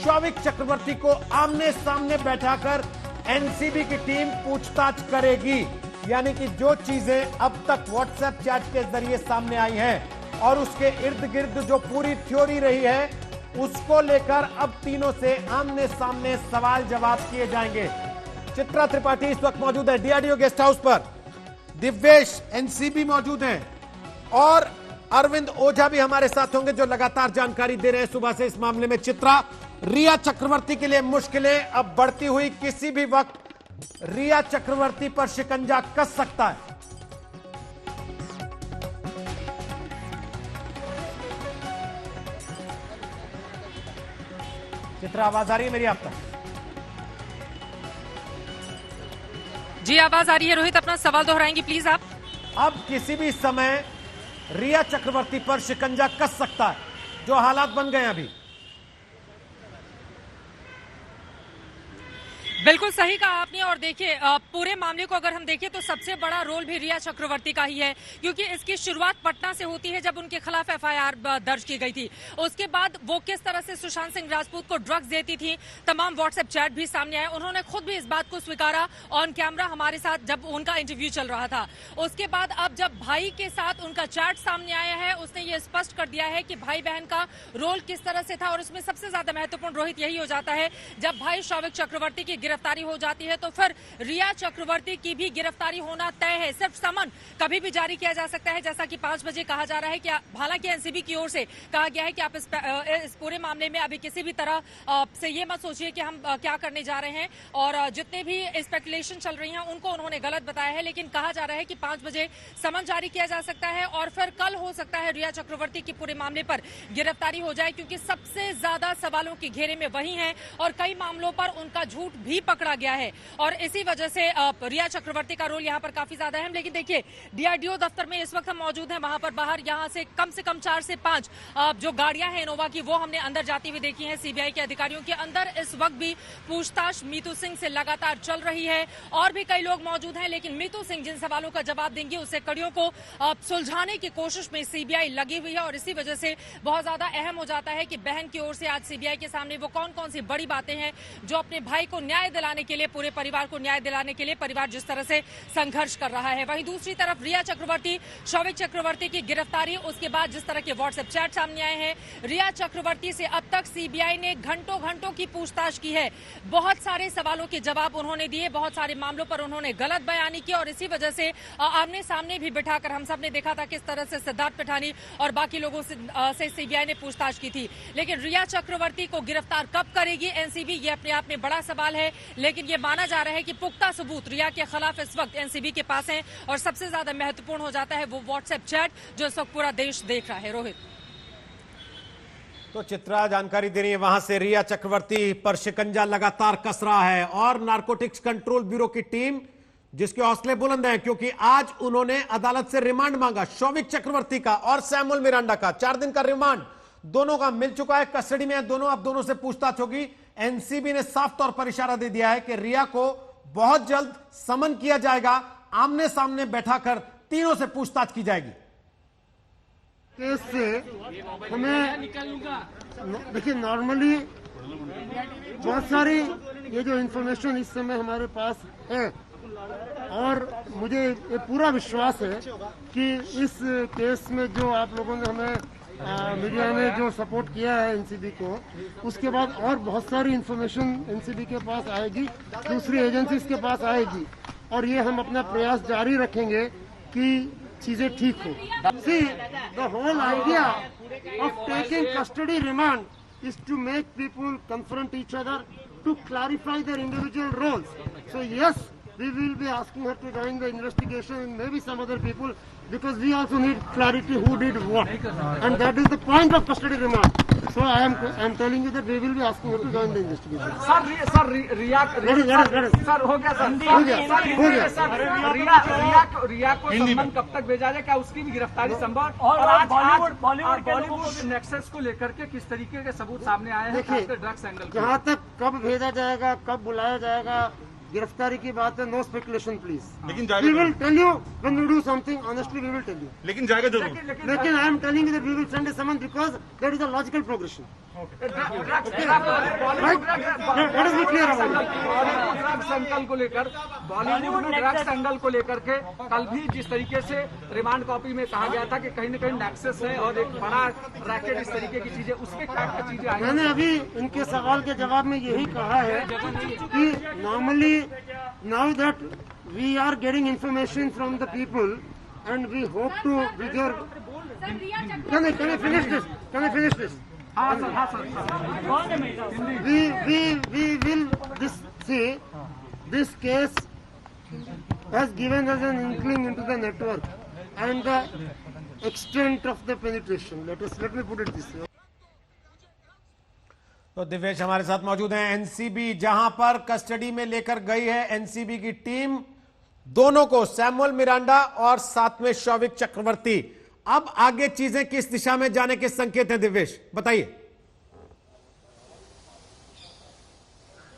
शौविक चक्रवर्ती को आमने सामने बैठाकर एनसीबी की टीम पूछताछ करेगी। यानी कि जो चीजें अब तक व्हाट्सएप चैट के जरिए सामने आई हैं और उसके इर्द गिर्द जो पूरी थ्योरी रही है, उसको लेकर अब तीनों से आमने सामने सवाल जवाब किए जाएंगे। चित्रा त्रिपाठी इस वक्त मौजूद है डीआरडीओ गेस्ट हाउस पर, दिव्येश एनसीबी मौजूद हैं और अरविंद ओझा भी हमारे साथ होंगे, जो लगातार जानकारी दे रहे हैं सुबह से इस मामले में। चित्रा, रिया चक्रवर्ती के लिए मुश्किलें अब बढ़ती हुई, किसी भी वक्त रिया चक्रवर्ती पर शिकंजा कस सकता है। चित्रा, आवाज आ रही है मेरी आप तक? जी आवाज आ रही है। रोहित, अपना सवाल दोहराएंगे प्लीज आप। अब किसी भी समय रिया चक्रवर्ती पर शिकंजा कस सकता है, जो हालात बन गए अभी। बिल्कुल सही कहा आपने। और देखिए, पूरे मामले को अगर हम देखें तो सबसे बड़ा रोल भी रिया चक्रवर्ती का ही है, क्योंकि इसकी शुरुआत पटना से होती है जब उनके खिलाफ एफआईआर दर्ज की गई थी। उसके बाद वो किस तरह से सुशांत सिंह राजपूत को ड्रग्स देती थी, तमाम व्हाट्सएप चैट भी सामने आए। उन्होंने खुद भी इस बात को स्वीकारा ऑन कैमरा हमारे साथ जब उनका इंटरव्यू चल रहा था। उसके बाद अब जब भाई के साथ उनका चैट सामने आया है, उसने ये स्पष्ट कर दिया है कि भाई बहन का रोल किस तरह से था। और इसमें सबसे ज्यादा महत्वपूर्ण रोहित यही हो जाता है, जब भाई शौविक चक्रवर्ती की गिरफ्तारी हो जाती है तो फिर रिया चक्रवर्ती की भी गिरफ्तारी होना तय है। सिर्फ समन कभी भी जारी किया जा सकता है, जैसा कि 5 बजे कहा जा रहा है। कि हालांकि एनसीबी की ओर से कहा गया है कि आप इस पूरे मामले में अभी किसी भी तरह से ये मत सोचिए कि हम क्या करने जा रहे हैं, और जितने भी स्पेकुलेशन चल रही हैं उनको उन्होंने गलत बताया है। लेकिन कहा जा रहा है कि 5 बजे समन जारी किया जा सकता है और फिर कल हो सकता है रिया चक्रवर्ती की पूरे मामले पर गिरफ्तारी हो जाए, क्योंकि सबसे ज्यादा सवालों के घेरे में वही है और कई मामलों पर उनका झूठ भी पकड़ा गया है और इसी वजह से रिया चक्रवर्ती का रोल यहाँ पर काफी ज्यादा है। लेकिन देखिए डीआरडीओ दफ्तर में इस वक्त हम मौजूद हैं, वहां पर बाहर यहाँ से कम 4 से 5 जो गाड़ियां हैं इनोवा की वो हमने अंदर जाती हुई देखी हैं सीबीआई के अधिकारियों के। अंदर इस वक्त भी पूछताछ मीतू सिंह से लगातार चल रही है और भी कई लोग मौजूद हैं, लेकिन मीतू सिंह जिन सवालों का जवाब देंगी उससे कड़ियों को सुलझाने की कोशिश में सीबीआई लगी हुई है और इसी वजह से बहुत ज्यादा अहम हो जाता है कि बहन की ओर से आज सीबीआई के सामने वो कौन कौन सी बड़ी बातें हैं जो अपने भाई को न्याय दिलाने के लिए, पूरे परिवार को न्याय दिलाने के लिए परिवार जिस तरह से संघर्ष कर रहा है। वहीं दूसरी तरफ रिया चक्रवर्ती, शौविक चक्रवर्ती की गिरफ्तारी, उसके बाद जिस तरह के व्हाट्सएप चैट सामने आए हैं। रिया चक्रवर्ती से अब तक सीबीआई ने घंटों की पूछताछ की है, बहुत सारे सवालों के जवाब उन्होंने दिए, बहुत सारे मामलों पर उन्होंने गलत बयानी की और इसी वजह से आमने सामने भी बिठाकर हम सब ने देखा था किस तरह से सिद्धार्थ पिठानी और बाकी लोगों से सीबीआई ने पूछताछ की थी। लेकिन रिया चक्रवर्ती को गिरफ्तार कब करेगी एनसीबी, ये अपने आप में बड़ा सवाल है। लेकिन ये माना जा रहा है कि पुख्ता सबूत रिया के खिलाफ इस वक्त एनसीबी के पास हैं और सबसे ज्यादा महत्वपूर्ण हो जाता है वो व्हाट्सएप चैट जो इस वक्त पूरा देश देख रहा है। रोहित, तो चित्रा जानकारी दे रही है वहां से। रिया चक्रवर्ती पर शिकंजा लगातार कस रहा है और नारकोटिक्स कंट्रोल ब्यूरो की टीम जिसके हौसले बुलंद हैं क्योंकि आज उन्होंने अदालत से रिमांड मांगा शौविक चक्रवर्ती का और सैमुअल मिरांडा का। 4 दिन का रिमांड दोनों का मिल चुका है, कस्टडी में है दोनों, अब दोनों से पूछताछ होगी। एनसीबी ने साफ तौर पर इशारा दे दिया है कि रिया को बहुत जल्द समन किया जाएगा, आमने सामने बैठाकर तीनों से पूछताछ की जाएगी। केस से हमें देखिए नॉर्मली बहुत सारी ये जो इंफॉर्मेशन इस समय हमारे पास है और मुझे ये पूरा विश्वास है कि इस केस में जो आप लोगों ने हमें मीडिया ने जो सपोर्ट किया है एनसीबी को, उसके बाद और बहुत सारी इंफॉर्मेशन एनसीबी के पास आएगी, दूसरी एजेंसीज के पास आएगी और ये हम अपना प्रयास जारी रखेंगे कि चीजें ठीक हो। See the whole idea of taking custody remand is to make people confront each other to clarify their individual roles. So yes, we will be asking her to join the investigation and maybe some other people because we also need clarity who did what, and that is the point of custody remand. So I am telling you that we will be asking her to join the investigation. Sir Rhea sir हो गया sir रिया को सम्मन कब तक भेजा जाए, क्या उसकी भी गिरफ्तारी संभव? और आज बॉलीवुड नेक्सस को लेकर के किस तरीके के सबूत सामने आए हैं ड्रग्स एंगल? जहाँ तक कब भेजा जाएगा, कब बुलाया जाएगा, गिरफ्तारी की बात है, नो स्पेकुलेशन प्लीज। लेकिन we will tell you when we do something, honestly we will tell you. लेकिन जाएगा जरूर। लेकिन I am telling you that we will send a summon because that is a logical progression. Drugs angle को लेकर बॉलीवुड में drugs angle को लेकर के कल भी जिस तरीके से रिमांड कॉपी में कहा गया था कि कहीं न कहीं नेक्सस है और एक बड़ा रैकेट इस तरीके की चीजें, उसमें क्या चीजें आई? मैंने अभी इनके सवाल के जवाब में यही कहा है कि normally now that we are getting information from the people and we hope to with your can I finish this? We will this case has given us an inkling into the network and the extent of the penetration. Let me put it this way. तो दिव्येश हमारे साथ मौजूद हैं। NCB जहां पर custody में लेकर गई है एनसीबी की टीम दोनों को, सैमुअल मिरांडा और साथ में शौविक चक्रवर्ती। अब आगे चीजें किस दिशा में जाने के संकेत हैं दिव्येश, बताइए।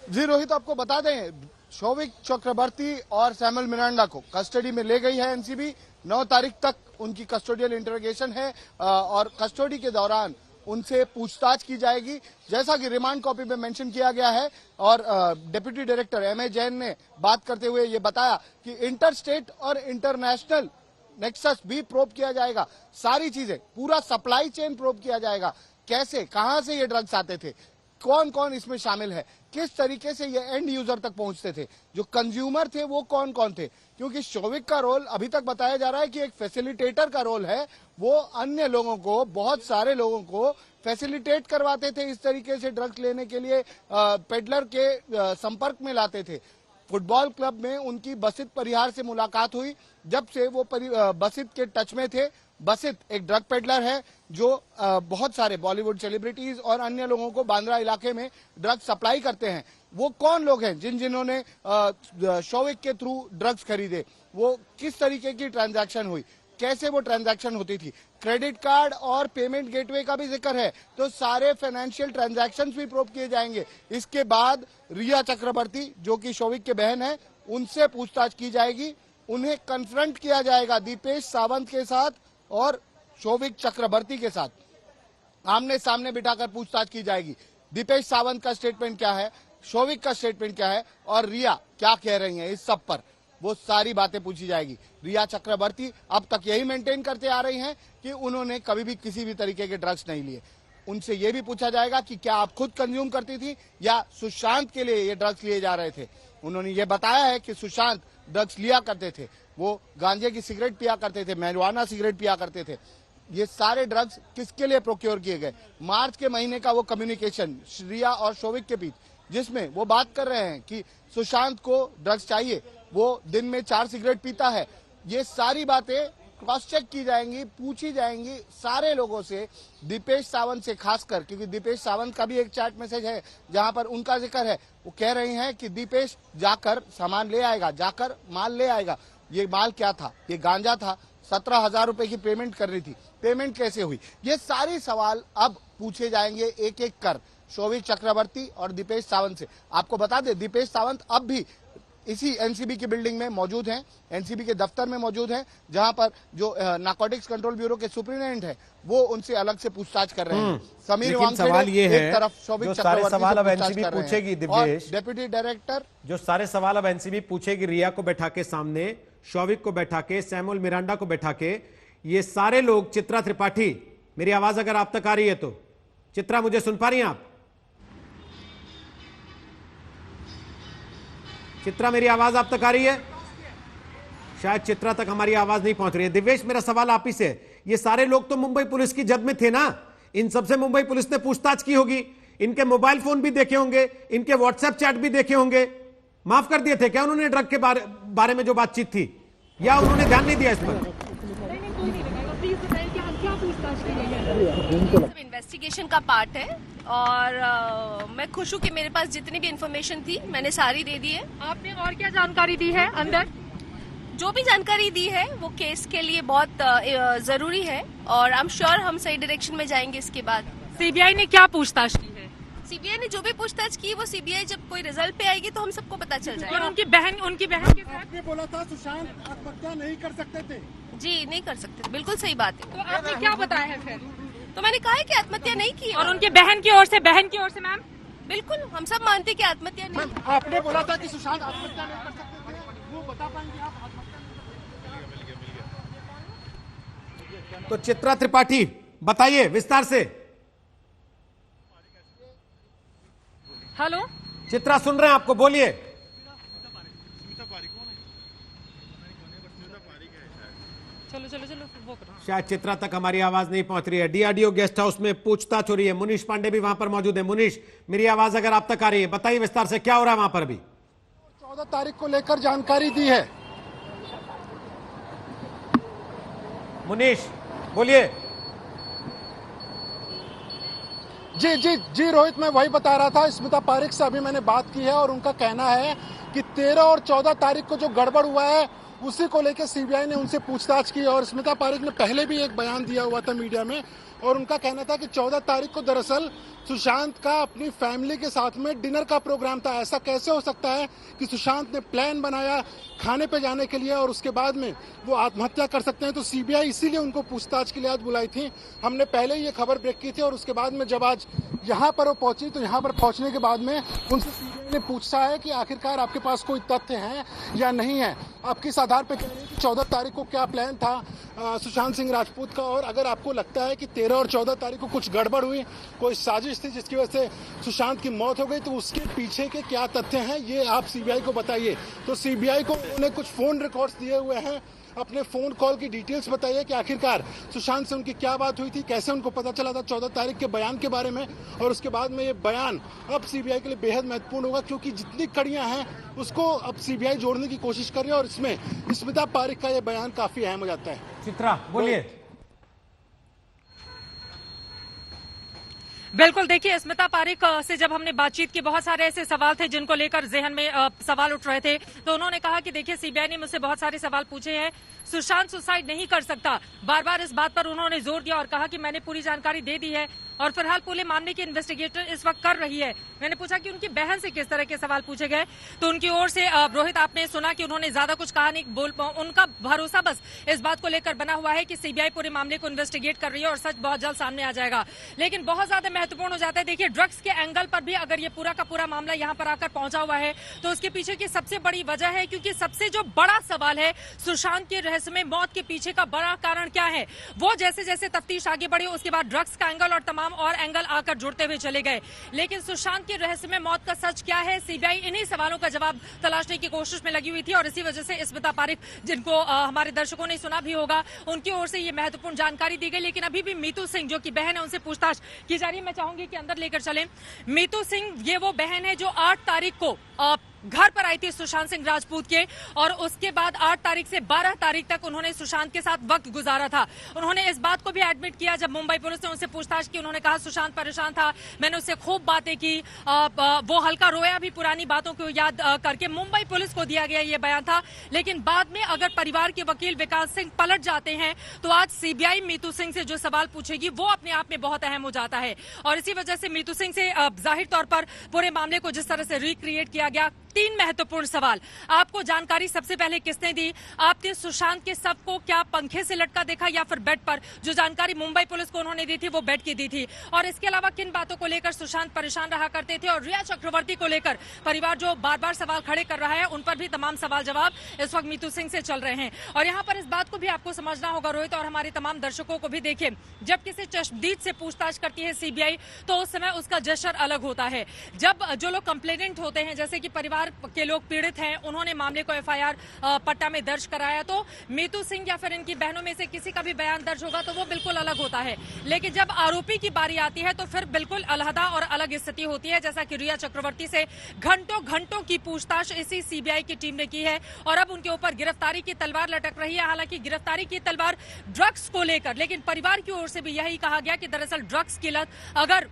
जी रोहित, आपको बता दें शौविक चक्रवर्ती और सैमुअल मिरांडा को कस्टडी में ले गई है एनसीबी। 9 तारीख तक उनकी कस्टोडियल इंटरोगेशन है और कस्टडी के दौरान उनसे पूछताछ की जाएगी, जैसा कि रिमांड कॉपी में मेंशन किया गया है। और डिप्टी डायरेक्टर एमए जैन ने बात करते हुए ये बताया कि इंटर स्टेट और इंटरनेशनल नेक्सस भी प्रोब किया जाएगा, सारी चीजें, पूरा सप्लाई चेन प्रोब किया जाएगा, कैसे कहां से ये ड्रग्स आते थे, कौन कौन इसमें शामिल है, किस तरीके से ये एंड यूजर तक पहुंचते थे, जो कंज्यूमर थे वो कौन कौन थे। क्योंकि शौविक का रोल अभी तक बताया जा रहा है कि एक फैसिलिटेटर का रोल है, वो अन्य लोगों को, बहुत सारे लोगों को फैसिलिटेट करवाते थे, इस तरीके से ड्रग्स लेने के लिए पेडलर के संपर्क में लाते थे। फुटबॉल क्लब में उनकी बसित परिहार से मुलाकात हुई। जब से वो बसित के टच में थे। बसित एक ड्रग पेडलर है जो बहुत सारे बॉलीवुड सेलिब्रिटीज और अन्य लोगों को बांद्रा इलाके में ड्रग सप्लाई करते हैं। वो कौन लोग हैं जिन्होंने शौविक के थ्रू ड्रग्स खरीदे, वो किस तरीके की ट्रांजैक्शन हुई, कैसे वो ट्रांजैक्शन होती थी, क्रेडिट कार्ड और पेमेंट गेटवे का भी जिक्र है, तो सारे फाइनेंशियल ट्रांजैक्शंस भी प्रोब किए जाएंगे। इसके बाद रिया चक्रवर्ती जो कि शौविक के बहन है, उनसे पूछताछ की जाएगी। उन्हें कन्फ्रंट किया जाएगा दीपेश सावंत के साथ और शौविक चक्रवर्ती के साथ आमने सामने बिठाकर पूछताछ की जाएगी। दीपेश सावंत का स्टेटमेंट क्या है, शौविक का स्टेटमेंट क्या है और रिया क्या कह रही है, इस सब पर वो सारी बातें पूछी जाएगी। रिया चक्रवर्ती अब तक यही मेंटेन करते आ रही हैं कि उन्होंने कभी भी किसी भी तरीके के ड्रग्स नहीं लिए। उनसे ये भी पूछा जाएगा कि क्या आप खुद कंज्यूम करती थी या सुशांत के लिए ये ड्रग्स लिए जा रहे थे। उन्होंने ये बताया है कि सुशांत ड्रग्स लिया करते थे, वो गांजे की सिगरेट पिया करते थे, मैरिजुआना सिगरेट पिया करते थे। ये सारे ड्रग्स किसके लिए प्रोक्योर किए गए? मार्च के महीने का वो कम्युनिकेशन रिया और शौविक के बीच, जिसमें वो बात कर रहे हैं कि सुशांत को ड्रग्स चाहिए, वो दिन में 4 सिगरेट पीता है। ये सारी बातें क्रॉस चेक की जाएंगी, पूछी जाएंगी सारे लोगों से, दीपेश सावंत से खासकर, क्योंकि दीपेश सावंत का भी एक चैट मैसेज है जहां पर उनका जिक्र है। वो कह रही हैं कि दीपेश जाकर सामान ले आएगा, जाकर माल ले आएगा। ये माल क्या था? ये गांजा था। 17,000 रुपए की पेमेंट करनी थी, पेमेंट कैसे हुई? ये सारे सवाल अब पूछे जाएंगे एक एक कर शौविक चक्रवर्ती और दीपेश सावंत से। आपको बता दें, दीपेश सावंत अब भी इसी एनसीबी की बिल्डिंग में मौजूद हैं, एनसीबी के दफ्तर में मौजूद हैं, जहां पर जो नारकोटिक्स कंट्रोल ब्यूरो के सुप्रीटेंडेंट है वो उनसे अलग से पूछताछ कर रहे हैं। समीर वांगखेड़े सवाल ये है, एक तरफ शौविक जो सारे चक्रवर्ती सवाल से अब पूछताछ एनसीबी कर रहे हैं। पूछेगी, और दिव्येश, डेप्यूटी डायरेक्टर, जो सारे सवाल अब एनसीबी पूछेगी रिया को बैठा के सामने, शौविक को बैठा के, सैमुअल मिरांडा को बैठा के, ये सारे लोग, चित्रा त्रिपाठी, मेरी आवाज अगर आप तक आ रही है तो चित्रा, मुझे सुन पा रही हैं आप? चित्रा, मेरी आवाज आप तक आ रही है? शायद चित्रा तक हमारी आवाज नहीं पहुंच रही है। दिव्येश, मेरा सवाल आप ही से, ये सारे लोग तो मुंबई पुलिस की जद में थे ना, इन सबसे मुंबई पुलिस ने पूछताछ की होगी, इनके मोबाइल फोन भी देखे होंगे, इनके व्हाट्सएप चैट भी देखे होंगे। माफ कर दिए थे क्या उन्होंने ड्रग के बारे में जो बातचीत थी, या उन्होंने ध्यान नहीं दिया इस पर? इन्वेस्टिगेशन का पार्ट है और मैं खुश हूँ कि मेरे पास जितनी भी इंफॉर्मेशन थी मैंने सारी दे दी है। आपने और क्या जानकारी दी है? अंदर जो भी जानकारी दी है वो केस के लिए बहुत जरूरी है और आई एम श्योर हम सही डायरेक्शन में जाएंगे। इसके बाद सीबीआई ने क्या पूछताछ की है? सीबीआई ने जो भी पूछताछ की वो सीबीआई जब कोई रिजल्ट पे आएगी तो हम सबको पता चल जाएगा। और उनकी बहन के साथ आपने बोला था सुशांत आत्महत्या नहीं कर सकते थे। जी नहीं कर सकते, बिल्कुल सही बात है। तो आपने क्या बताया है फिर? तो मैंने कहा है कि आत्महत्या नहीं की। और उनके बहन की ओर से मैम? बिल्कुल, हम सब मानते हैं कि आत्महत्या नहीं। आपने बोला था कि सुशांत आत्महत्या नहीं कर सकते थे, वो बता पाएंगे आप? तो चित्रा त्रिपाठी बताइए विस्तार से। हेलो चित्रा, सुन रहे हैं आपको, बोलिए। चलो वो करो। शायद चित्रा तक हमारी आवाज नहीं पहुंच रही है। डीआरडीओ गेस्ट हाउस में पूछताछ हो रही है, मुनीश पांडे भी वहां पर मौजूद है। मुनीश, मेरी आवाज अगर आप तक आ रही है, बताइए विस्तार से क्या हो रहा है वहां पर भी? 14 तारीख को लेकर जानकारी दी है। मुनीश बोलिए। जी रोहित, मैं वही बता रहा था। स्मिता पारिक से अभी मैंने बात की है और उनका कहना है कि 13 और 14 तारीख को जो गड़बड़ हुआ है उसी को लेकर सीबीआई ने उनसे पूछताछ की। और स्मिता पारिक ने पहले भी एक बयान दिया हुआ था मीडिया में और उनका कहना था कि 14 तारीख को दरअसल सुशांत का अपनी फैमिली के साथ में डिनर का प्रोग्राम था। ऐसा कैसे हो सकता है कि सुशांत ने प्लान बनाया खाने पे जाने के लिए और उसके बाद में वो आत्महत्या कर सकते हैं? तो सीबीआई इसीलिए उनको पूछताछ के लिए आज बुलाई थी। हमने पहले ये खबर ब्रेक की थी और उसके बाद में जब आज यहाँ पर वो पहुंची तो यहाँ पर पहुंचने के बाद में उनसे सीबीआई ने पूछा है कि आखिरकार आपके पास कोई तथ्य हैं या नहीं है। आप किस आधार पर कह रहे हैं कि 14 तारीख को क्या प्लान था, सुशांत सिंह राजपूत का। और अगर आपको लगता है कि 13 और 14 तारीख को कुछ गड़बड़ हुई, कोई साजिश थी जिसकी वजह से सुशांत की मौत हो गई, तो उसके पीछे के क्या तथ्य हैं ये आप सीबीआई को बताइए। तो सीबीआई को उन्होंने कुछ फोन रिकॉर्ड्स दिए हुए हैं, अपने फोन कॉल की डिटेल्स बताइए कि आखिरकार सुशांत से उनकी क्या बात हुई थी, कैसे उनको पता चला था 14 तारीख के बयान के बारे में। और उसके बाद में ये बयान अब सीबीआई के लिए बेहद महत्वपूर्ण होगा, क्योंकि जितनी कड़ियां हैं उसको अब सीबीआई जोड़ने की कोशिश कर रही है और इसमें स्मिता पारिक का ये बयान काफी अहम हो जाता है। चित्रा बोलिए। बिल्कुल, देखिए स्मिता पारिक से जब हमने बातचीत की, बहुत सारे ऐसे सवाल थे जिनको लेकर जहन में सवाल उठ रहे थे, तो उन्होंने कहा कि देखिए सीबीआई ने मुझसे बहुत सारे सवाल पूछे हैं, सुशांत सुसाइड नहीं कर सकता। बार बार इस बात पर उन्होंने जोर दिया और कहा कि मैंने पूरी जानकारी दे दी है और फिलहाल पूरे मामले की इन्वेस्टिगेशन इस वक्त कर रही है। मैंने पूछा कि उनकी बहन से किस तरह के सवाल पूछे गए, तो उनकी ओर से रोहित आपने सुना कि उन्होंने ज्यादा कुछ कहा नहीं, उनका भरोसा बस इस बात को लेकर बना हुआ है कि सीबीआई पूरे मामले को इन्वेस्टिगेट कर रही है और सच बहुत जल्द सामने आ जाएगा। लेकिन बहुत ज्यादा महत्वपूर्ण हो जाता है, देखिए ड्रग्स के एंगल पर भी अगर ये पूरा का पूरा मामला यहाँ पर आकर पहुंचा हुआ है तो उसके पीछे की सबसे बड़ी वजह है, क्योंकि सबसे जो बड़ा सवाल है सुशांत के रहस्यमय मौत के पीछे का बड़ा कारण क्या है, वो जैसे जैसे तफ्तीश आगे बढ़ी उसके बाद ड्रग्स का एंगल और तमाम और एंगल आकर जुड़ते हुए चले गए। लेकिन सुशांत की रहस्यमय मौत का सच क्या है, सीबीआई इन्हीं सवालों का जवाब तलाशने की कोशिश में लगी हुई थी और इसी वजह से स्मिता पारिक, जिनको हमारे दर्शकों ने सुना भी होगा, उनकी ओर से ये महत्वपूर्ण जानकारी दी गई। लेकिन अभी भी मीतू सिंह जो कि बहन है, उनसे पूछताछ की जा रही है। मैं चाहूंगी कि अंदर लेकर चलें। मीतू सिंह, ये वो बहन है जो 8 तारीख को घर पर आई थी सुशांत सिंह राजपूत के, और उसके बाद 8 तारीख से 12 तारीख तक उन्होंने सुशांत के साथ वक्त गुजारा था। उन्होंने इस बात को भी एडमिट किया जब मुंबई पुलिस ने उनसे पूछताछ की। उन्होंने कहा सुशांत परेशान था, मैंने उससे खूब बातें की, वो हल्का रोया भी पुरानी बातों को याद करके। मुंबई पुलिस को दिया गया ये बयान था। लेकिन बाद में अगर परिवार के वकील विकास सिंह पलट जाते हैं तो आज सीबीआई मीतू सिंह से जो सवाल पूछेगी वो अपने आप में बहुत अहम हो जाता है। और इसी वजह से मीतू सिंह से जाहिर तौर पर पूरे मामले को जिस तरह से रिक्रिएट किया गया, 3 महत्वपूर्ण सवाल। आपको जानकारी सबसे पहले किसने दी? आपने सुशांत के शव को क्या पंखे से लटका देखा या फिर बेड पर? जो जानकारी मुंबई पुलिस को उन्होंने दी थी वो बेड की दी थी। और इसके अलावा किन बातों को लेकर सुशांत परेशान रहा करते थे और रिया चक्रवर्ती को लेकर परिवार जो बार बार सवाल खड़े कर रहा है, उन पर भी तमाम सवाल जवाब इस वक्त मीतू सिंह से चल रहे हैं। और यहाँ पर इस बात को भी आपको समझना होगा रोहित, और हमारे तमाम दर्शकों को भी, देखिए जब किसी चश्मदीद से पूछताछ करती है सीबीआई तो उस समय उसका जश्र अलग होता है। जब जो लोग कंप्लेनेंट होते हैं, जैसे कि परिवार के लोग पीड़ित हैं, उन्होंने मामले को एफआईआर पट्टा में दर्ज कराया, तो मीतू सिंह या फिर इनकी बहनों में से किसी का भी बयान दर्ज होगा तो वो बिल्कुल अलग होता है। लेकिन जब आरोपी की बारी आती है तो फिर बिल्कुल अलहदा और अलग स्थिति होती है। जैसा कि रिया चक्रवर्ती से घंटों की पूछताछ इसी सीबीआई की टीम ने की है और अब उनके ऊपर गिरफ्तारी की तलवार लटक रही है। हालांकि गिरफ्तारी की तलवार ड्रग्स को लेकर, लेकिन परिवार की ओर से भी यही कहा गया कि दरअसल ड्रग्स की लत अगर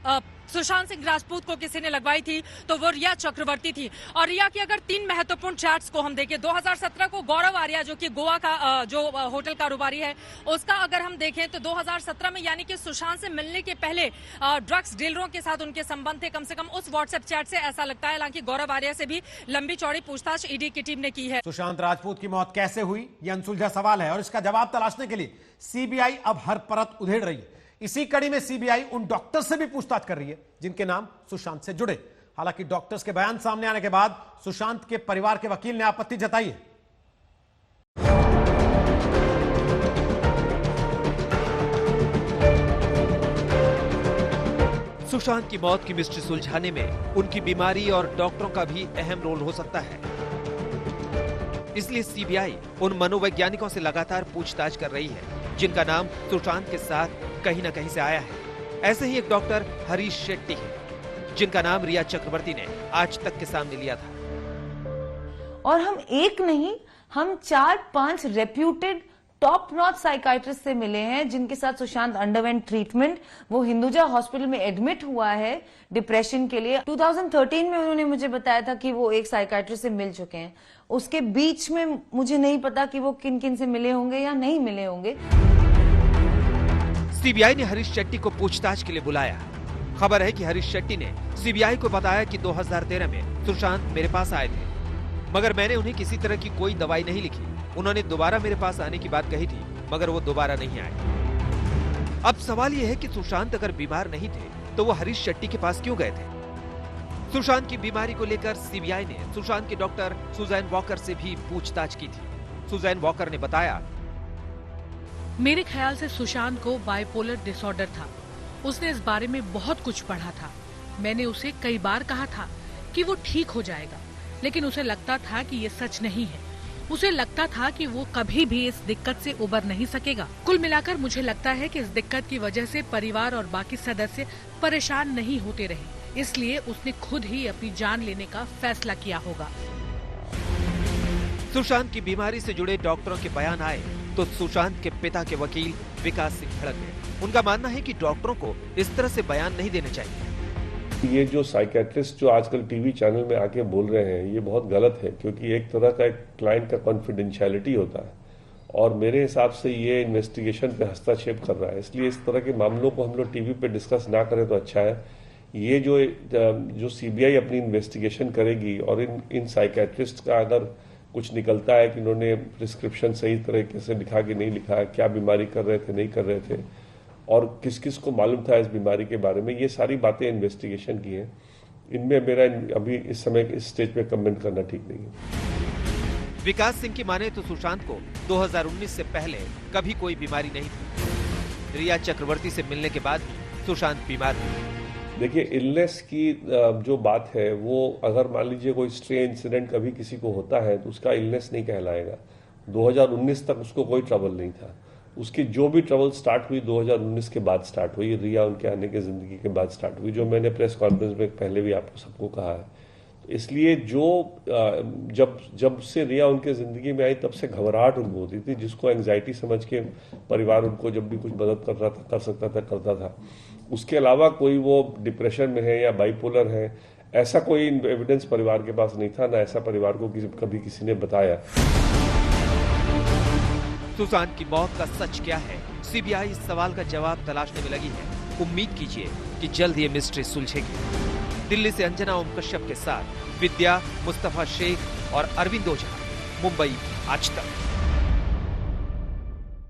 सुशांत सिंह राजपूत को किसी ने लगवाई थी तो वो रिया चक्रवर्ती थी। और रिया की अगर 3 महत्वपूर्ण चैट्स को हम देखें, 2017 को गौरव आर्या जो कि गोवा का जो होटल कारोबारी है, उसका अगर हम देखें तो 2017 में, यानी कि सुशांत से मिलने के पहले ड्रग्स डीलरों के साथ उनके संबंध थे, कम से कम उस व्हाट्सएप चैट से ऐसा लगता है। हालांकि गौरव आर्या से भी लंबी चौड़ी पूछताछ ईडी की टीम ने की है। सुशांत राजपूत की मौत कैसे हुई, यह अनसुलझा सवाल है और इसका जवाब तलाशने के लिए सीबीआई अब हर परत उधेड़ रही है। इसी कड़ी में सीबीआई उन डॉक्टर से भी पूछताछ कर रही है जिनके नाम सुशांत से जुड़े। हालांकि डॉक्टर्स के बयान सामने आने के बाद सुशांत के परिवार के वकील ने आपत्ति जताई है। सुशांत की मौत की मिस्ट्री सुलझाने में उनकी बीमारी और डॉक्टरों का भी अहम रोल हो सकता है। इसलिए सीबीआई उन मनोवैज्ञानिकों से लगातार पूछताछ कर रही है जिनका नाम सुशांत के साथ कहीं ना कहीं से आया है। ऐसे ही एक डॉक्टर हरीश शेट्टी है जिनका नाम रिया चक्रवर्ती ने आज तक के सामने लिया था। और हम एक नहीं, हम 4-5 रेप्यूटेड टॉप नॉच साइकाइट्रिस्ट से मिले हैं जिनके साथ सुशांत अंडरवेंट ट्रीटमेंट। वो हिंदुजा हॉस्पिटल में एडमिट हुआ है डिप्रेशन के लिए। 2013 में उन्होंने मुझे बताया था कि वो एक साइकाइट्रिस्ट से मिल चुके हैं। उसके बीच में मुझे नहीं पता कि वो किन किन से मिले होंगे या नहीं मिले होंगे। सीबीआई ने हरीश शेट्टी को पूछताछ के लिए बुलाया। खबर है कि हरीश शेट्टी ने सीबीआई को बताया कि 2013 में सुशांत मेरे पास आए थे, मगर मैंने उन्हें किसी तरह की कोई दवाई नहीं लिखी। उन्होंने दोबारा मेरे पास आने की बात कही थी, मगर वो दोबारा नहीं आए। अब सवाल ये है कि सुशांत अगर बीमार नहीं थे तो वो हरीश शेट्टी के पास क्यों गए थे? सुशांत की बीमारी को लेकर सीबीआई ने सुशांत के डॉक्टर सुजैन वॉकर से भी पूछताछ की थी। सुजैन वॉकर ने बताया, मेरे ख्याल से सुशांत को बाइपोलर डिसऑर्डर था। उसने इस बारे में बहुत कुछ पढ़ा था। मैंने उसे कई बार कहा था कि वो ठीक हो जाएगा, लेकिन उसे लगता था कि ये सच नहीं है। उसे लगता था कि वो कभी भी इस दिक्कत से उबर नहीं सकेगा। कुल मिलाकर मुझे लगता है कि इस दिक्कत की वजह से परिवार और बाकी सदस्य परेशान नहीं होते रहे, इसलिए उसने खुद ही अपनी जान लेने का फैसला किया होगा। सुशांत की बीमारी से जुड़े डॉक्टरों के बयान आए तो सुशांत के पिता के वकील विकास सिंह भड़क गए। उनका मानना है कि डॉक्टरों को इस तरह से बयान नहीं देने चाहिए। ये जो साइकेट्रिस्ट जो आजकल टीवी चैनल में आके बोल रहे हैं, ये बहुत गलत है, क्योंकि एक तरह का एक क्लाइंट का कॉन्फिडेंशियलिटी होता है और मेरे हिसाब से ये इन्वेस्टिगेशन पे हस्तक्षेप कर रहा है। इसलिए इस तरह के मामलों को हम लोग टीवी पे डिस्कस ना करें तो अच्छा है। ये जो सीबीआई अपनी इन्वेस्टिगेशन करेगी और इन साइकेट्रिस्ट का अगर कुछ निकलता है कि उन्होंने प्रिस्क्रिप्शन सही तरीके से लिखा कि नहीं लिखा, क्या बीमारी कर रहे थे नहीं कर रहे थे और किस किस को मालूम था इस बीमारी के बारे में, ये सारी बातें इन्वेस्टिगेशन की हैं। इनमें मेरा अभी इस समय इस स्टेज पे कमेंट करना ठीक नहीं है। विकास सिंह की माने तो सुशांत को 2019 से पहले कभी कोई बीमारी नहीं थी। रिया चक्रवर्ती से मिलने के बाद सुशांत बीमार हुए। देखिए, इलनेस की जो बात है वो अगर मान लीजिए कोई स्ट्रे इंसिडेंट कभी किसी को होता है तो उसका इलनेस नहीं कहलाएगा। 2019 तक उसको कोई ट्रबल नहीं था। उसकी जो भी ट्रबल स्टार्ट हुई 2019 के बाद स्टार्ट हुई, रिया उनके आने के जिंदगी के बाद स्टार्ट हुई, जो मैंने प्रेस कॉन्फ्रेंस में पहले भी आपको सबको कहा है। इसलिए जब से रिया उनके जिंदगी में आई तब से घबराहट उनको होती थी, जिसको एंग्जाइटी समझ के परिवार उनको जब भी कुछ मदद कर सकता था करता था। उसके अलावा कोई वो डिप्रेशन में है या बाइपोलर है, ऐसा कोई एविडेंस परिवार के पास नहीं था, ना ऐसा परिवार को कभी किसी ने बताया। सुशांत की मौत का सच क्या है, सीबीआई इस सवाल का जवाब तलाशने में लगी है। उम्मीद कीजिए कि जल्द ये मिस्ट्री सुलझेगी। दिल्ली से अंजना ओम कश्यप के साथ विद्या, मुस्तफा शेख और अरविंद ओझा, मुंबई, आज तक।